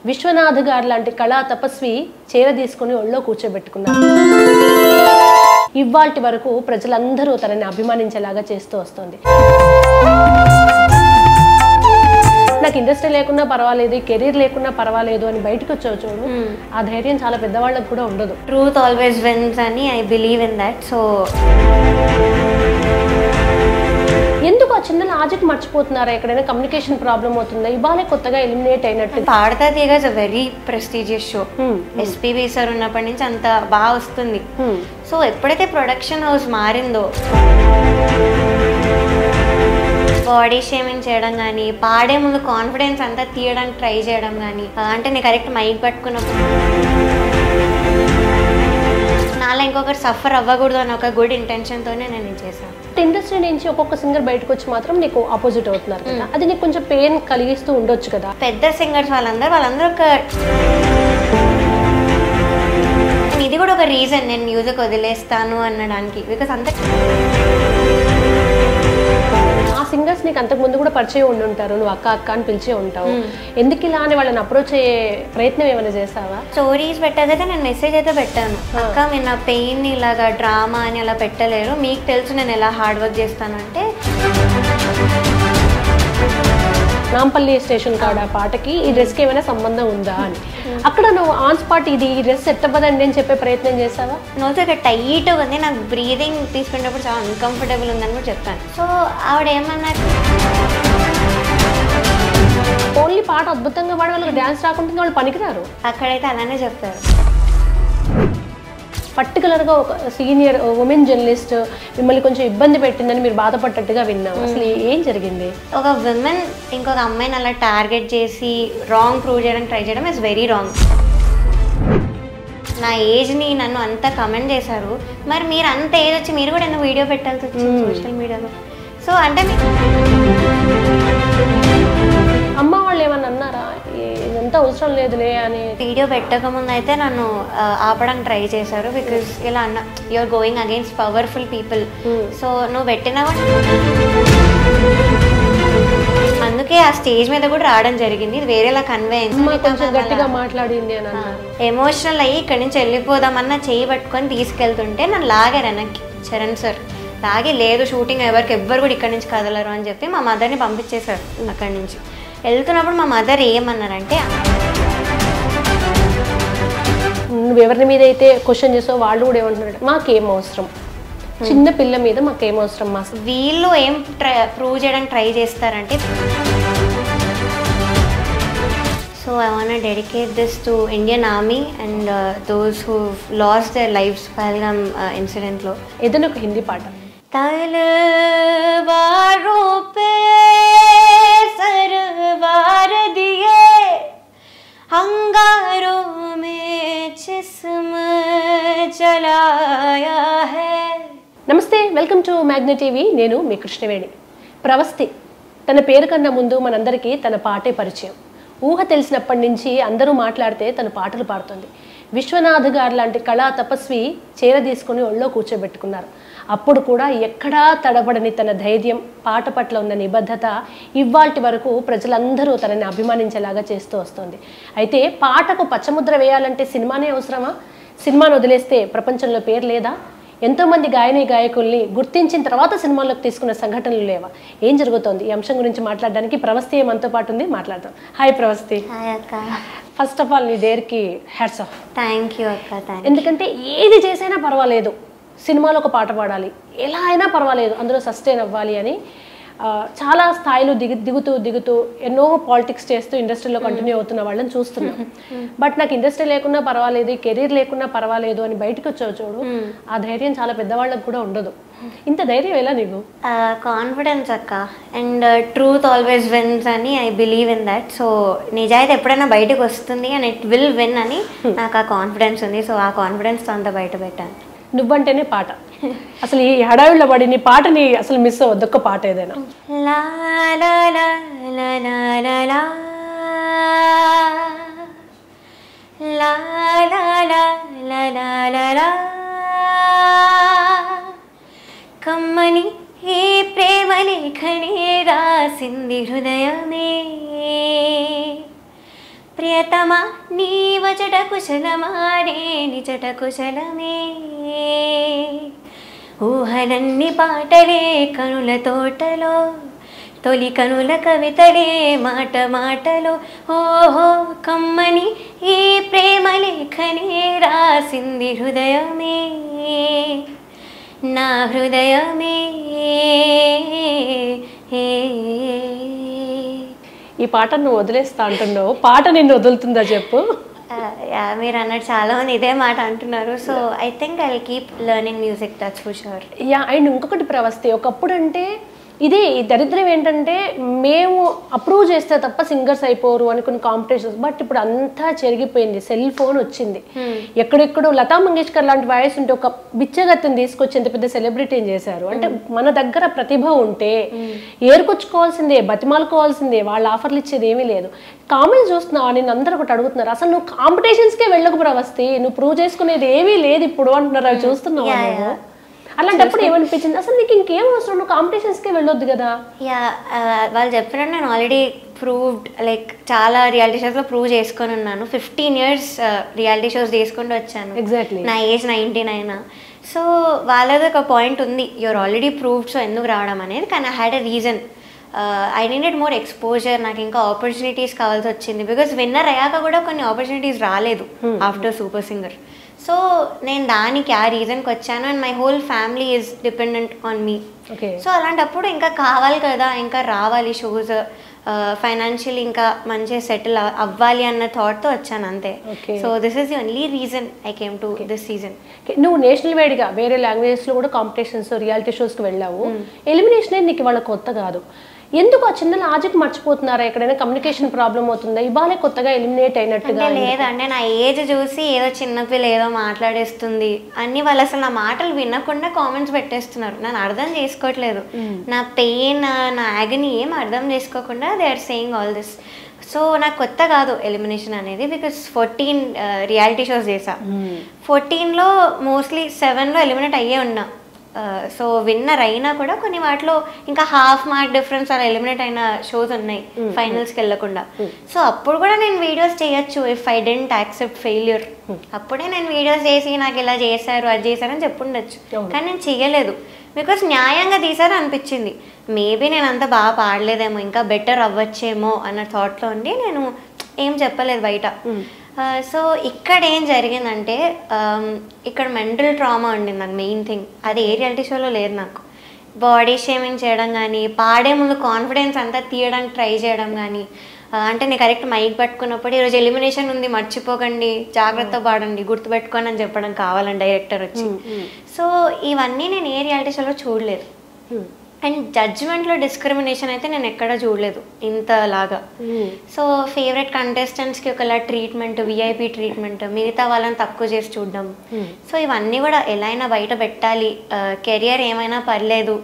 విశ్వనాథ్ గారు లాంటి కళా తపస్వి చీర తీసుకుని ఒళ్ళో కూర్చోబెట్టుకున్నారు. ఇవాల్టి వరకు ప్రజలందరూ తనని అభిమానించేలాగా చేస్తూ వస్తుంది. నాకు ఇండస్ట్రీ లేకున్నా పర్వాలేదు, కెరీర్ లేకున్నా పర్వాలేదు అని బయటకు వచ్చావు చూడు, ఆ ధైర్యం చాలా పెద్దవాళ్ళకు కూడా ఉండదు. ట్రూత్ ఆల్వేస్ విన్స్ అని I believe in that. So ఎందుకు ఆ చిన్న లాజిక్ మర్చిపోతున్నారా? ఎక్కడైనా కమ్యూనికేషన్ ప్రాబ్లం అవుతుందా? ఇవాళ కొత్తగా ఎలిమినేట్ అయినట్టు. పాడతా తీగ is a very prestigious show. SPB sir ఉన్నప్పటి నుంచి అంత బాగా వస్తుంది. సో ఎప్పుడైతే ప్రొడక్షన్ హౌస్ మారిందో, బాడీ షేమింగ్ చేయడం కానీ, పాడే ముందు కాన్ఫిడెన్స్ అంతా తీయడానికి ట్రై చేయడం కానీ, అంటే నేను కరెక్ట్ మైక్ పట్టుకున్నప్పుడు నాలా ఇంకొకరు సఫర్ అవ్వకూడదు అని ఒక గుడ్ ఇంటెన్షన్తోనే నేను చేశాను. ఇండస్ట్రీ నుంచి ఒక్కొక్క సింగర్ బయటకు వచ్చి మాత్రం నీకు ఆపోజిట్ అవుతున్నారు కదా, అది నీకు కొంచెం పెయిన్ కలిగిస్తూ ఉండొచ్చు కదా. పెద్ద సింగర్స్ వాళ్ళందరూ ఒక ఇది కూడా ఒక రీజన్ నేను మ్యూజిక్ వదిలేస్తాను అనడానికి. బికాస్ అంత ఆ సింగర్స్ నీకు అంతకు ముందు కూడా పరిచయం ఉండి ఉంటారు, నువ్వు అక్క అక్క అని పిలిచే ఉంటావు. ఎందుకు ఇలా అని వాళ్ళని అప్రోచ్ అయ్యే ప్రయత్నం ఏమైనా చేసావా? స్టోరీస్ పెట్టాకైతే నేను మెసేజ్ అయితే పెట్టాను, అక్క మీరు నా పెయిన్ ఇలాగా డ్రామా అని అలా పెట్టలేరు, మీకు తెలుసు నేను ఎలా హార్డ్ వర్క్ చేస్తానంటే. నాంపల్లి స్టేషన్ కాడ పాటకి ఈ డ్రెస్కి ఏమైనా సంబంధం ఉందా అని అక్కడ నువ్వు ఆన్ స్పాట్ ఇది ఈ డ్రెస్ సెట్ అవ్వదండి అని చెప్పే ప్రయత్నం చేసావా? నోట్ ఇక్కడ టైట్ ఉంది, నాకు బ్రీదింగ్ తీసుకునేటప్పుడు చాలా అన్కంఫర్టబుల్ ఉందని కూడా చెప్పాను. సో ఆవిడ ఏమన్నా ఓన్లీ పాట అద్భుతంగా పాడే వాళ్ళకి డ్యాన్స్ రాకుండా వాళ్ళు పనికిరారు. అక్కడైతే అలానే చెప్పారు. పర్టికులర్గా ఒక సీనియర్ ఉమెన్ జర్నలిస్ట్ మిమ్మల్ని కొంచెం ఇబ్బంది పెట్టిందని మీరు బాధపడ్డట్టుగా విన్నాం. అసలు ఏం జరిగింది? ఒక విమెన్ ఇంకొక అమ్మాయిని అలా టార్గెట్ చేసి రాంగ్ ప్రూవ్ చేయడానికి ట్రై చేయడం ఇస్ వెరీ రాంగ్. నా ఏజ్ని నన్ను అంతా కమెంట్ చేశారు, మరి మీరు అంత ఏజ్ వచ్చి మీరు కూడా ఎందుకు వీడియో పెట్టాల్సి వచ్చింది సోషల్ మీడియాలో? సో అంటే అమ్మ వాళ్ళు ఏమన్నా అన్నారా ఇదంతా అవసరం లేదులే అని? వీడియో పెట్టకముందు అయితే నన్ను ఆపడానికి ట్రై చేశారు. బికాజ్ ఇలా అన్న you're going against powerful people, so నువ్వు పెట్టినా అందుకే ఆ స్టేజ్ మీద కూడా రావడం జరిగింది. ఇది వేరేలా కన్వే మాట్లాడింది అని ఎమోషనల్ అయ్యి ఇక్కడి నుంచి వెళ్ళిపోదామన్నా చేయి పట్టుకొని తీసుకెళ్తుంటే నన్ను లాగారు వెనక్కి చరణ్ సార్. లాగి లేదు షూటింగ్ ఎవ్వరు కూడా ఇక్కడి నుంచి కదలరు అని చెప్పి మా మదర్ని పంపించేశారు అక్కడి నుంచి. వెళ్తున్నప్పుడు మా మదర్ ఏమన్నారంటే, నువ్వు ఎవరి మీద అయితే క్వశ్చన్ చేసావు వాళ్ళు కూడా ఏమంటున్నారు, మాకేం అవసరం, చిన్న పిల్ల మీద మాకేం అవసరం, మా వీళ్ళు ఏం ప్రూవ్ చేయడానికి ట్రై చేస్తారంటే. So I want dedicate this to Indian army and those who lost their lives Pahalgam ఇన్సిడెంట్లో. ఏదైనా ఒక హిందీ పాట. तलवारों पे सरवार दिए अंगारों में जिस्म जलाया है. నమస్తే, వెల్కమ్ టు మ్యాగ్నెట్ టీవీ. నేను మీ కృష్ణవేణి. ప్రవస్తి తన పేరు కన్నా ముందు మనందరికీ తన పాటే పరిచయం. ఊహ తెలిసినప్పటి నుంచి అందరూ మాట్లాడితే తన పాటలు పాడుతుంది. విశ్వనాథ్ గారు లాంటి కళా తపస్వి చీర తీసుకుని ఒళ్ళో కూర్చోబెట్టుకున్నారు. అప్పుడు కూడా ఎక్కడా తడబడని తన ధైర్యం, పాట పట్ల ఉన్న నిబద్ధత ఇవాల్టి వరకు ప్రజలందరూ తనని అభిమానించేలాగా చేస్తూ వస్తుంది. అయితే పాటకు పచ్చముద్ర వేయాలంటే సినిమానే అవసరమా? సినిమాను వదిలేస్తే ప్రపంచంలో పేరు లేదా? ఎంతోమంది గాయకుల్ని గుర్తించిన తర్వాత సినిమాల్లోకి తీసుకున్న సంఘటనలు లేవా? ఏం జరుగుతోంది? ఈ అంశం గురించి మాట్లాడడానికి ప్రవస్తి మనతో పాటు ఉంది, మాట్లాడదాం. Hi Pravasthi. First of all నీ డేర్కి హ్యాట్స్ ఆఫ్. థ్యాంక్ యూ అక్క. ఎందుకంటే ఏది చేసైనా పర్వాలేదు, సినిమాలో ఒక పాట పాడాలి, ఎలా అయినా పర్వాలేదు, అందులో సస్టైన్ అవ్వాలి అని చాలా స్థాయిలో దిగుతూ ఎన్నో పాలిటిక్స్ చేస్తూ ఇండస్ట్రీలో కంటిన్యూ అవుతున్న వాళ్ళని చూస్తున్నాం. బట్ నాకు ఇండస్ట్రీ లేకున్నా పర్వాలేదు, కెరీర్ లేకున్నా పర్వాలేదు అని బయటకు వచ్చావు చూడు, ఆ ధైర్యం చాలా పెద్దవాళ్ళకు కూడా ఉండదు. ఇంత ధైర్యం ఎలా నీకు? కాన్ఫిడెన్స్ అక్క. అండ్ ట్రూత్ ఆల్వేస్ విన్స్ అని I believe in that. So నిజాయితీ ఎప్పుడైనా బయటకు వస్తుంది అండ్ ఇట్ విల్ విన్ అని నాకు ఆ కాన్ఫిడెన్స్ ఉంది. సో ఆ కాన్ఫిడెన్స్తో అంతా బయట పెట్టాను. నువ్వంటేనే పాట, అసలు ఈ హడావిడిలో పడి నీ పాటని అసలు మిస్ అవ్వద్దు. ఒక్క పాట ఏదైనా. లా లా లా లా లా లా లా లా లా లా లా లా లా కమ్మని ఈ ప్రేమ లేఖని రాసింది హృదయమే, ప్రియతమా నీవచట కుశలమారే నిచట కుశలమే ఊహలన్ని పాటలే కనుల తోటలో తొలి కనుల కవితలే మాట మాటలో ఓహో కమ్మని ఈ ప్రేమ లేఖనే రాసింది హృదయమే నా హృదయమే. ఈ పాట నువ్వు వదిలేస్తా అంటున్నావు, పాట నిన్ను వదులుతుందా చెప్పు. మీరు అన్నట్టు చాలా మంది ఇదే మాట అంటున్నారు. So I think I will keep learning music, that's for sure. And ఇంకొకటి ప్రవస్తి, ఒకప్పుడు అంటే ఇదే ఈ దరిద్రం ఏంటంటే మేము అప్రూవ్ చేస్తే తప్ప సింగర్స్ అయిపోరు అని కొన్ని కాంపిటీషన్స్. బట్ ఇప్పుడు అంతా చెరిగిపోయింది, సెల్ ఫోన్ వచ్చింది. ఎక్కడెక్కడో లతా మంగేష్కర్ లాంటి వాయిస్ ఉంటే ఒక బిచ్చగత్తిని తీసుకొచ్చి ఎంత పెద్ద సెలబ్రిటీని చేశారు. అంటే మన దగ్గర ప్రతిభ ఉంటే ఏరుకొచ్చుకోవాల్సిందే, బతిమాలుకోవాల్సిందే, వాళ్ళ ఆఫర్లు ఇచ్చేది ఏమీ లేదు. కామెంట్స్ చూస్తున్నావు, నేను అందరూ ఒకటి అడుగుతున్నారు, అసలు నువ్వు కాంపిటీషన్స్కే వెళ్ళకు ప్రవస్తి, నువ్వు ప్రూవ్ చేసుకునేది ఏమీ లేదు ఇప్పుడు అంటున్నారు. అవి చూస్తున్నావు. అలాంటప్పుడు ఏమనిపించింది, అసలు నీకు ఇంకేం అవసరం, నువ్వు కాంపిటీషన్స్కే వెళ్ళొద్దు కదా. వాళ్ళు చెప్పినట్టు నేను ఆల్రెడీ ప్రూవ్డ్, లైక్ చాలా రియాలిటీ షోస్లో ప్రూవ్ చేసుకొని ఉన్నాను. 15 years రియాలిటీ షోస్ చేసుకుంటూ వచ్చాను. ఎగ్జాక్ట్లీ. నా ఏజ్ 19 సో వాళ్ళది ఒక పాయింట్ ఉంది, యూఆర్ ఆల్రెడీ ప్రూవ్డ్, సో ఎందుకు రావడం అనేది. కానీ I had a reason, I needed more exposure, నాకు ఇంకా ఆపర్చునిటీస్ కావాల్సి వచ్చింది. బికాస్ విన్నర్ అయ్యాక కూడా కొన్ని ఆపర్చునిటీస్ రాలేదు ఆఫ్టర్ సూపర్ సింగర్. సో నేను దానికి ఆ రీజన్కి వచ్చాను. And my whole family is dependent on me. So అలాంటప్పుడు ఇంకా కావాలి కదా, ఇంకా రావాలి షోస్, ఫైనాన్షియల్ ఇంకా మంచిగా సెటిల్ అవ్వాలి అన్న థాట్తో వచ్చాను అంతే. So this is the only reason I came to this season. నువ్వు నేషనల్ వైడ్గా వేరే లాంగ్వేజెస్లో కూడా కాంపిటీషన్స్, రియాలిటీ షోస్కి వెళ్ళావు. ఎలిమినేషన్ అనేది నీకు వాళ్ళ కొత్త కాదు. ఎందుకు ఆ చిన్న లాజిక్ మర్చిపోతున్నారా? ఎక్కడైనా కమ్యూనికేషన్ ప్రాబ్లం అవుతుందా? ఇవాళే కొత్తగా ఎలిమినేట్ అయినట్టుగా లేదంటే నా ఏజ్ చూసి ఏదో చిన్నపిల్ల ఏదో మాట్లాడేస్తుంది అన్ని వాళ్ళు అసలు నా మాటలు వినకుండా కామెంట్స్ పెట్టేస్తున్నారు. నన్ను అర్థం చేసుకోవట్లేదు, నా పెయిన్, నా యాగనీ ఏం అర్థం చేసుకోకుండా they are saying all this. So నాకు కొత్త కాదు ఎలిమినేషన్ అనేది. బికాస్ 14 రియాలిటీ షోస్ చేసా. 14లో మోస్ట్లీ 7లో ఎలిమినేట్ అయ్యే ఉన్నా. సో విన్నర్ అయినా కూడా కొన్ని వాటిలో ఇంకా హాఫ్ మార్క్ డిఫరెన్స్ అలా ఎలిమినేట్ అయిన షోస్ ఉన్నాయి ఫైనల్స్కి వెళ్ళకుండా. సో అప్పుడు కూడా నేను వీడియోస్ చేయొచ్చు if I didn't accept failure. అప్పుడే నేను వీడియోస్ చేసి నాకు ఇలా చేశారు అది చేశారని చెప్పుండొచ్చు. కానీ నేను చేయలేదు బికాస్ న్యాయంగా తీసారు అనిపించింది. మేబీ నేను అంత బాగా పాడలేదేమో, ఇంకా బెటర్ అవ్వచ్చేమో అన్న థాట్లో ఉండి నేను ఏం చెప్పలేదు బయట. సో ఇక్కడ ఏం జరిగిందంటే ఇక్కడ మెంటల్ ట్రామా ఉండింది నాకు మెయిన్ థింగ్. అది ఏ రియాలిటీ షోలో లేదు నాకు. బాడీ షేమింగ్ చేయడం కానీ, పాడే ముందు కాన్ఫిడెన్స్ అంతా తీయడానికి ట్రై చేయడం కానీ, అంటే నేను కరెక్ట్ మైక్ పట్టుకున్నప్పుడు ఈరోజు ఎలిమినేషన్ ఉంది మర్చిపోకండి, జాగ్రత్త పాడండి, గుర్తుపెట్టుకోని అని చెప్పడం కావాలని డైరెక్టర్ వచ్చి. సో ఇవన్నీ నేను ఏ రియాలిటీ షోలో చూడలేదు. అండ్ జడ్జ్మెంట్లో డిస్క్రిమినేషన్ అయితే నేను ఎక్కడా చూడలేదు ఇంతలాగా. సో ఫేవరెట్ కంటెస్టెంట్స్కి ఒకలా ట్రీట్మెంట్, విఐపి ట్రీట్మెంట్, మిగతా వాళ్ళని తక్కువ చేసి చూడడం. సో ఇవన్నీ కూడా ఎలా అయినా బయట పెట్టాలి, కెరియర్ ఏమైనా పర్లేదు,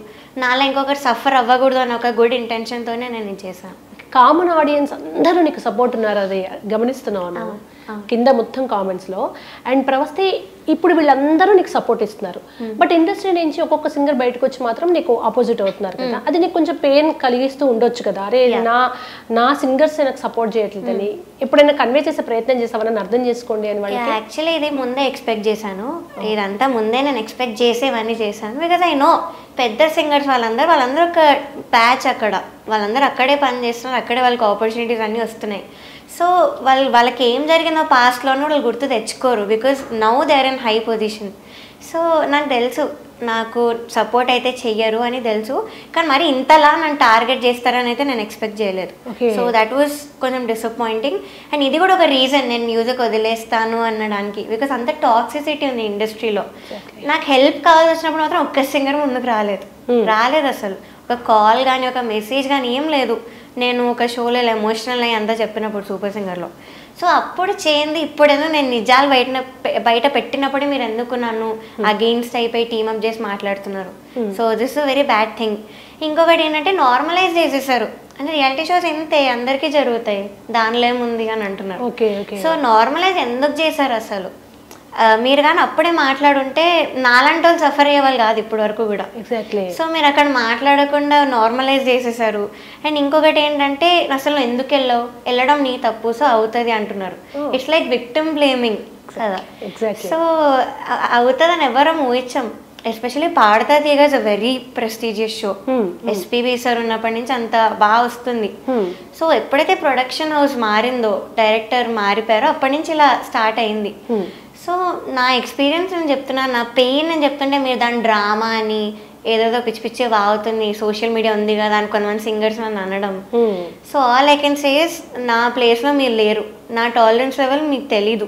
నాలా ఇంకొకటి సఫర్ అవ్వకూడదు అని ఒక గుడ్ ఇంటెన్షన్తోనే నేను చేశాను. కామన్ ఆడియన్స్ అందరూ నీకు సపోర్ట్ ఉన్నారు, అది గమనిస్తున్నాను కింద మొత్తం కామెంట్స్లో. అండ్ ప్రవస్తి ఇప్పుడు వీళ్ళందరూ నీకు సపోర్ట్ ఇస్తున్నారు. బట్ ఇండస్ట్రీ నుంచి ఒక్కొక్క సింగర్ బయటకు వచ్చి మాత్రం నీకు ఆపోజిట్ అవుతున్నారు కదా. అది నీకు కొంచెం పెయిన్ కలిగిస్తూ ఉండొచ్చు కదా, అరే నా సింగర్స్ నాకు సపోర్ట్ చేయట్లేదని. ఎప్పుడైనా కన్వే చేసే ప్రయత్నం చేసావా, నన్ను అర్థం చేసుకోండి అని వాళ్ళకి? యాక్చువల్లీ ఇది ముందే ఎక్స్పెక్ట్ చేశాను, ఇదంతా ముందే నేను ఎక్స్పెక్ట్ చేసేవన్నీ చేశాను. బికాజ్ ఐ నో పెద్ద సింగర్స్ వాళ్ళందరూ ఒక ప్యాచ్, వాళ్ళందరూ అక్కడే పని చేస్తున్నారు, అక్కడే వాళ్ళకి ఆపర్చునిటీస్ అన్నీ వస్తున్నాయి. సో వాళ్ళకి ఏం జరిగిందో పాస్ట్లోనూ వాళ్ళు గుర్తు తెచ్చుకోరు. Because now they are in high position. So నాకు తెలుసు నాకు సపోర్ట్ అయితే చెయ్యరు అని తెలుసు. కానీ మరి ఇంతలా నన్ను టార్గెట్ చేస్తారని అయితే నేను ఎక్స్పెక్ట్ చేయలేదు. సో దట్ వాజ్ కొంచెం డిసప్పాయింటింగ్. అండ్ ఇది కూడా ఒక రీజన్ నేను మ్యూజిక్ వదిలేస్తాను అనడానికి. బికాస్ అంత టాక్సిసిటీ ఉంది ఇండస్ట్రీలో. నాకు హెల్ప్ కావాల్సి వచ్చినప్పుడు మాత్రం ఒక్క సింగర్ ముందుకు రాలేదు అసలు. ఒక కాల్ కానీ ఒక మెసేజ్ కానీ ఏం లేదు. నేను ఒక షోలో ఎమోషనల్ అయ్యి అంతా చెప్పినప్పుడు సూపర్ సింగర్లో. సో అప్పుడు చేయండి, ఇప్పుడేదో నేను నిజాలు బయట పెట్టినప్పుడే మీరు ఎందుకు నన్ను అగెయిన్స్ట్ అయిపోయి టీమప్ చేసి మాట్లాడుతున్నారు. So this is very bad thing. ఇంకొకటి ఏంటంటే నార్మలైజ్ చేసేసారు. అంటే రియాలిటీ షోస్ ఎంతే అందరికీ జరుగుతాయి, దానిలో ఏముంది అని అంటున్నారు. సో నార్మలైజ్ ఎందుకు చేశారు అసలు? మీరు కానీ అప్పుడే మాట్లాడుంటే నాలాంటి వాళ్ళు సఫర్ అయ్యే వాళ్ళు కాదు ఇప్పటి వరకు కూడా. ఎగ్జాక్ట్లీ. సో మీరు అక్కడ మాట్లాడకుండా నార్మలైజ్ చేసేసారు. అండ్ ఇంకొకటి ఏంటంటే అసలు ఎందుకు వెళ్ళడం నీ తప్పు, సో అవుతుంది అంటున్నారు. ఇట్స్ లైక్ విక్టిమ్ బ్లేమింగ్ కదా. సో అవుతుందని ఎవరం ఊహించాం. ఎస్పెషలీ పాడతా తీగ is a very prestigious show. SPB sir ఉన్నప్పటి నుంచి అంత బాగా వస్తుంది. సో ఎప్పుడైతే ప్రొడక్షన్ హౌస్ మారిందో, డైరెక్టర్ మారిపోయారో అప్పటి నుంచి ఇలా స్టార్ట్ అయింది. సో నా ఎక్స్పీరియన్స్ నేను చెప్తున్నాను, నా పెయిన్ నేను చెప్తుంటే మీరు దాని డ్రామా అని ఏదేదో పిచ్చి పిచ్చి వాగుతుంది, సోషల్ మీడియా ఉంది కదా అని కొంతమంది సింగర్స్ నన్ను అనడం. So all I can says నా ప్లేస్లో మీరు లేరు, నా టాలరెన్స్ లెవెల్ మీకు తెలీదు,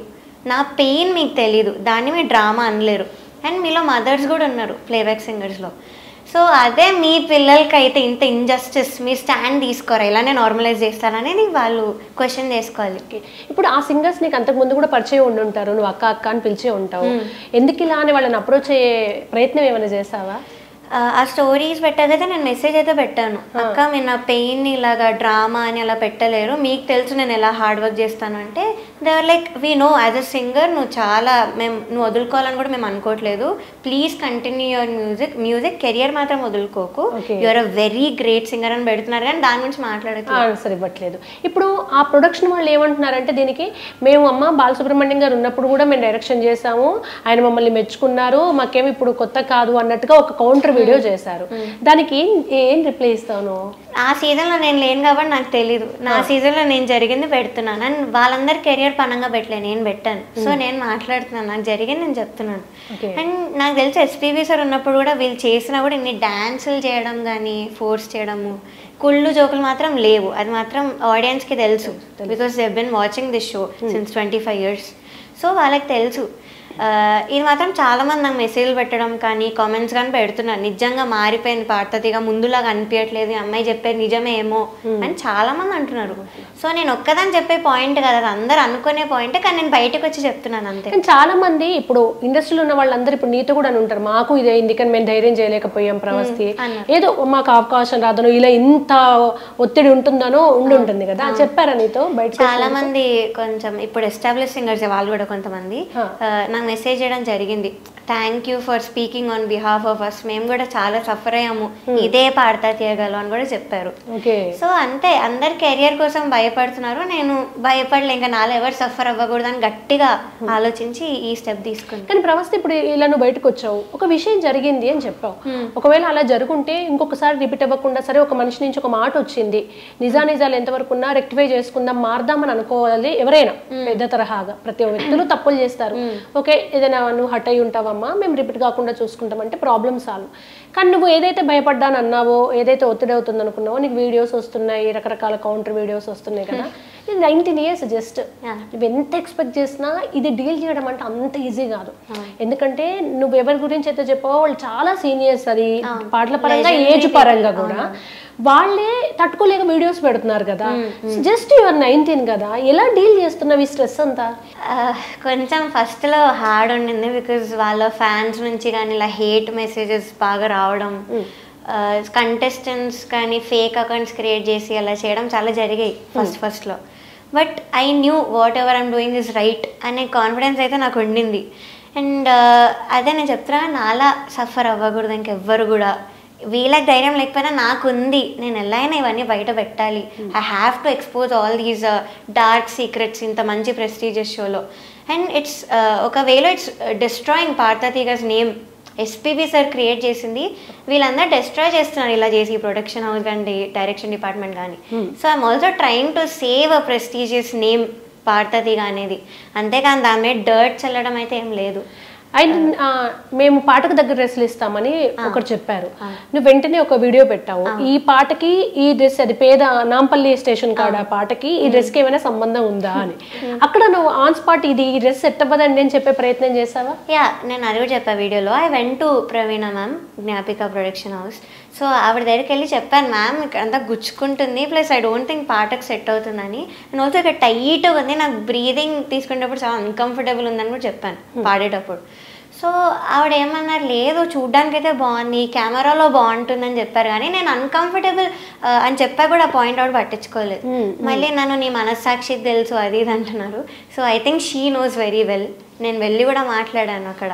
నా పెయిన్ మీకు తెలీదు, దాన్ని మీరు డ్రామా అనలేరు. అండ్ మీలో మదర్స్ కూడా ఉన్నారు ప్లేబ్యాక్ సింగర్స్లో. సో అదే మీ పిల్లలకి అయితే ఇంత ఇంజస్టిస్ మీరు స్టాండ్ తీసుకోరా, ఇలానే నార్మలైజ్ చేస్తారనేది వాళ్ళు క్వశ్చన్ చేసుకోవాలి. ఇప్పుడు ఆ సింగర్స్ నీకు అంతకుముందు కూడా పరిచయం ఉండి ఉంటారు, నువ్వు అక్క అక్క అని పిలిచే ఉంటావు. ఎందుకు ఇలా అని వాళ్ళని అప్రోచ్ అయ్యే ప్రయత్నం ఏమైనా చేసావా? ఆ స్టోరీస్ పెట్టాకైతే నేను మెసేజ్ అయితే పెట్టాను, అక్క మీరు నా పెయిన్ ఇలాగా డ్రామా అని అలా పెట్టలేరు, మీకు తెలుసు నేను ఎలా హార్డ్ వర్క్ చేస్తాను అంటే they were like we know as a singer నువ్వు చాలా నువ్వు వదులుకోవాలని కూడా మేము అనుకోవట్లేదు, please continue your music career మాత్రం వదులుకోకు, you're a very great singer అని పెడుతున్నారు కానీ దాని గురించి ఆన్సర్ ఇవ్వట్లేదు. ఇప్పుడు ఆ ప్రొడక్షన్ వాళ్ళు ఏమంటున్నారంటే దీనికి మేము అమ్మ బాలసుబ్రహ్మణ్యం గారు ఉన్నప్పుడు కూడా మేము డైరెక్షన్ చేసాము, ఆయన మమ్మల్ని మెచ్చుకున్నారు, మాకేమి ఇప్పుడు కొత్త కాదు అన్నట్టుగా ఒక కౌంటర్ వీడియో చేశారు. దానికి ఏం రిప్లై ఇస్తాను? ఆ సీజన్లో నేను లేను కాబట్టి నాకు తెలీదు, నా సీజన్లో నేను జరిగింది పెడుతున్నాను అండ్ వాళ్ళందరి కెరియర్ పనంగా పెట్టలేదు, నేను పెట్టాను. సో నేను మాట్లాడుతున్నాను, నాకు జరిగింది నేను చెప్తున్నాను. అండ్ నాకు తెలిసి ఎస్పీబీ సార్ ఉన్నప్పుడు కూడా వీళ్ళు చేసినా కూడా ఇన్ని డాన్సులు చేయడం కానీ ఫోర్స్ చేయడము కుళ్ళు జోకులు మాత్రం లేవు, అది మాత్రం ఆడియన్స్కి తెలుసు. Because they been watching this show since 25 years. So వాళ్ళకి తెలుసు. ఇది మాత్రం చాలామంది నాకు మెసేజ్లు పెట్టడం కానీ కామెంట్స్ కానీ పెడుతున్నారు, నిజంగా మారిపోయింది పాడతీగా, ముందులాగా అనిపించట్లేదు, అమ్మాయి చెప్పేది నిజమే ఏమో అని చాలామంది అంటున్నారు. సో నేను ఒక్కదాన్ని చెప్పే పాయింట్ కదా, అందరు అనుకునే పాయింట్, కానీ నేను బయటకు వచ్చి చెప్తున్నాను అంతే. కానీ చాలా మంది ఇప్పుడు ఇండస్ట్రీలో ఉన్న వాళ్ళందరూ ఇప్పుడు నీతో కూడా ఉంటారు, మాకు ఇదే ఎందుకని మేము ధైర్యం చేయలేకపోయాం ప్రవస్తి, ఏదో మాకు అవకాశం రాదనో ఇలా ఇంత ఒత్తిడి ఉంటుందనో ఉంటుంది కదా, చెప్పారా నీతో బయట? చాలా మంది కొంచెం ఇప్పుడు ఎస్టాబ్లిష్ సింగర్స్ వాళ్ళు కూడా కొంతమంది నాకు మెసేజ్ చేయడం జరిగింది, thank you for speaking on behalf of us, మేము కూడా చాలా సఫర్ అయ్యాము, ఇదే పాడతా తీయగలం అని కూడా చెప్పారు. సో అంతే, అందరు కెరియర్ కోసం భయపడుతున్నారు, నేను భయపడలే, ఇంకా నాలో ఎవరు సఫర్ అవ్వకూడదు అని గట్టిగా ఆలోచించి ఈ స్టెప్ తీసుకున్నాను. కానీ ప్రవస్తి ఇప్పుడు ఇలా నువ్వు బయటకు వచ్చావు, ఒక విషయం జరిగింది అని చెప్పావు, ఒకవేళ అలా జరుగుంటే ఇంకొకసారి రిపీట్ అవ్వకుండా సరే ఒక మనిషి నుంచి ఒక మాట వచ్చింది, నిజాలు ఎంతవరకు ఉన్నా రెక్టిఫై చేసుకుందాం మారదామని అనుకోవాలి. ఎవరైనా పెద్ద తరహాగా ప్రతి వ్యక్తులు తప్పులు చేస్తారు, ఓకే ఏదైనా నువ్వు హట్ అయి ఉంటావమ్మా మేము రిపీట్ కాకుండా చూసుకుంటామంటే ప్రాబ్లమ్ సాల్వ్. కానీ నువ్వు ఏదైతే భయపడ్డాను అన్నావో, ఏదైతే ఒత్తిడి అవుతుంది అనుకున్నావో, నీకు వీడియోస్ వస్తున్నాయి, రకరకాల కౌంటర్ వీడియోస్ వస్తున్నాయి కదా, ఇది 19 years జస్ట్, నువ్వు ఎంత ఎక్స్పెక్ట్ చేసినా ఇది డీల్ చేయడం అంటే అంత ఈజీ కాదు. ఎందుకంటే నువ్వు ఎవరి గురించి అయితే చెప్పావో వాళ్ళు చాలా సీనియర్స్, అది పాటల పరంగా ఏజ్ పరంగా కూడా వాళ్ళే తట్టుకోలేక వీడియోస్ పెడుతున్నారు కదా, జస్ట్ యువర్ 19 కదా, ఎలా డీల్ చేస్తున్నావు ఈ స్ట్రెస్ అంతా? కొంచెం ఫస్ట్లో హార్డ్ ఉండింది, బికాజ్ వాళ్ళ ఫ్యాన్స్ నుంచి కానీ ఇలా హేట్ మెసేజెస్ బాగా రావడం, కంటెస్టెంట్స్ కానీ ఫేక్ అకౌంట్స్ క్రియేట్ చేసి అలా చేయడం చాలా జరిగాయి ఫస్ట్లో. But I knew what ever I'm doing is right అనే కాన్ఫిడెన్స్ అయితే నాకు ఉండింది. అండ్ అదే నేను చెప్తున్నా, నాలా సఫర్ అవ్వకూడదు ఇంకెవ్వరు కూడా, వీళ్ళకి ధైర్యం లేకపోయినా నాకు ఉంది, నేను ఎలా అయినా ఇవన్నీ బయట పెట్టాలి, I have to expose all these dark secrets ఇంత మంచి ప్రెస్టీజియస్ షోలో. అండ్ ఇట్స్ ఒకవేళ ఇట్స్ డిస్ట్రాయింగ్ పాడతా తీగస్ నేమ్, ఎస్పీబీ సార్ క్రియేట్ చేసింది, వీళ్ళందరూ డిస్ట్రాయ్ చేస్తున్నారు ఇలా చేసి, ప్రొడక్షన్ హౌస్ కానీ డైరెక్షన్ డిపార్ట్మెంట్ కానీ. So I'm also trying to save a prestigious name పాడతా తీగ అనేది, అంతేకాని దాని మీద డర్ట్ చల్లడం అయితే ఏం లేదు. అండ్ మేము పాటకు దగ్గర డ్రెస్సులు ఇస్తామని ఒకరు చెప్పారు, నువ్వు వెంటనే ఒక వీడియో పెట్టావు, ఈ పాటకి ఈ డ్రెస్, అది పేద నాంపల్లి స్టేషన్ కాడ పాటకి ఈ డ్రెస్కి ఏమైనా సంబంధం ఉందా అని, అక్కడ నువ్వు ఆన్ స్పాట్ ఇది ఈ డ్రెస్ సెట్ అవ్వదని నేను చెప్పే ప్రయత్నం చేసావా? యా, నేను అది కూడా చెప్పా వీడియోలో. I went to Praveena ma'am, Gnapika production house. So ఆవిడ దగ్గరికి వెళ్ళి చెప్పాను, మ్యామ్ ఇక్కడ అంతా గుచ్చుకుంటుంది, ప్లస్ ఐ డోంట్ థింక్ పాటకు సెట్ అవుతుందని, అండ్ ఆల్సో ఇక్కడ టైట్గా ఉంది, నాకు బ్రీదింగ్ తీసుకునేటప్పుడు చాలా అన్కంఫర్టబుల్ ఉందని కూడా చెప్పాను పాడేటప్పుడు. సో ఆవిడ ఏమన్నారు, లేదు చూడ్డానికి అయితే బాగుంది, కెమెరాలో బాగుంటుందని చెప్పారు, కానీ నేను అన్కంఫర్టబుల్ అని చెప్పా కూడా ఆ పాయింట్ ఆవిడ పట్టించుకోలేదు. మళ్ళీ నన్ను నీ మనస్సాక్షికి తెలుసు అది ఇది అంటున్నారు. So I think she knows very well. నేను వెళ్ళి కూడా మాట్లాడాను అక్కడ,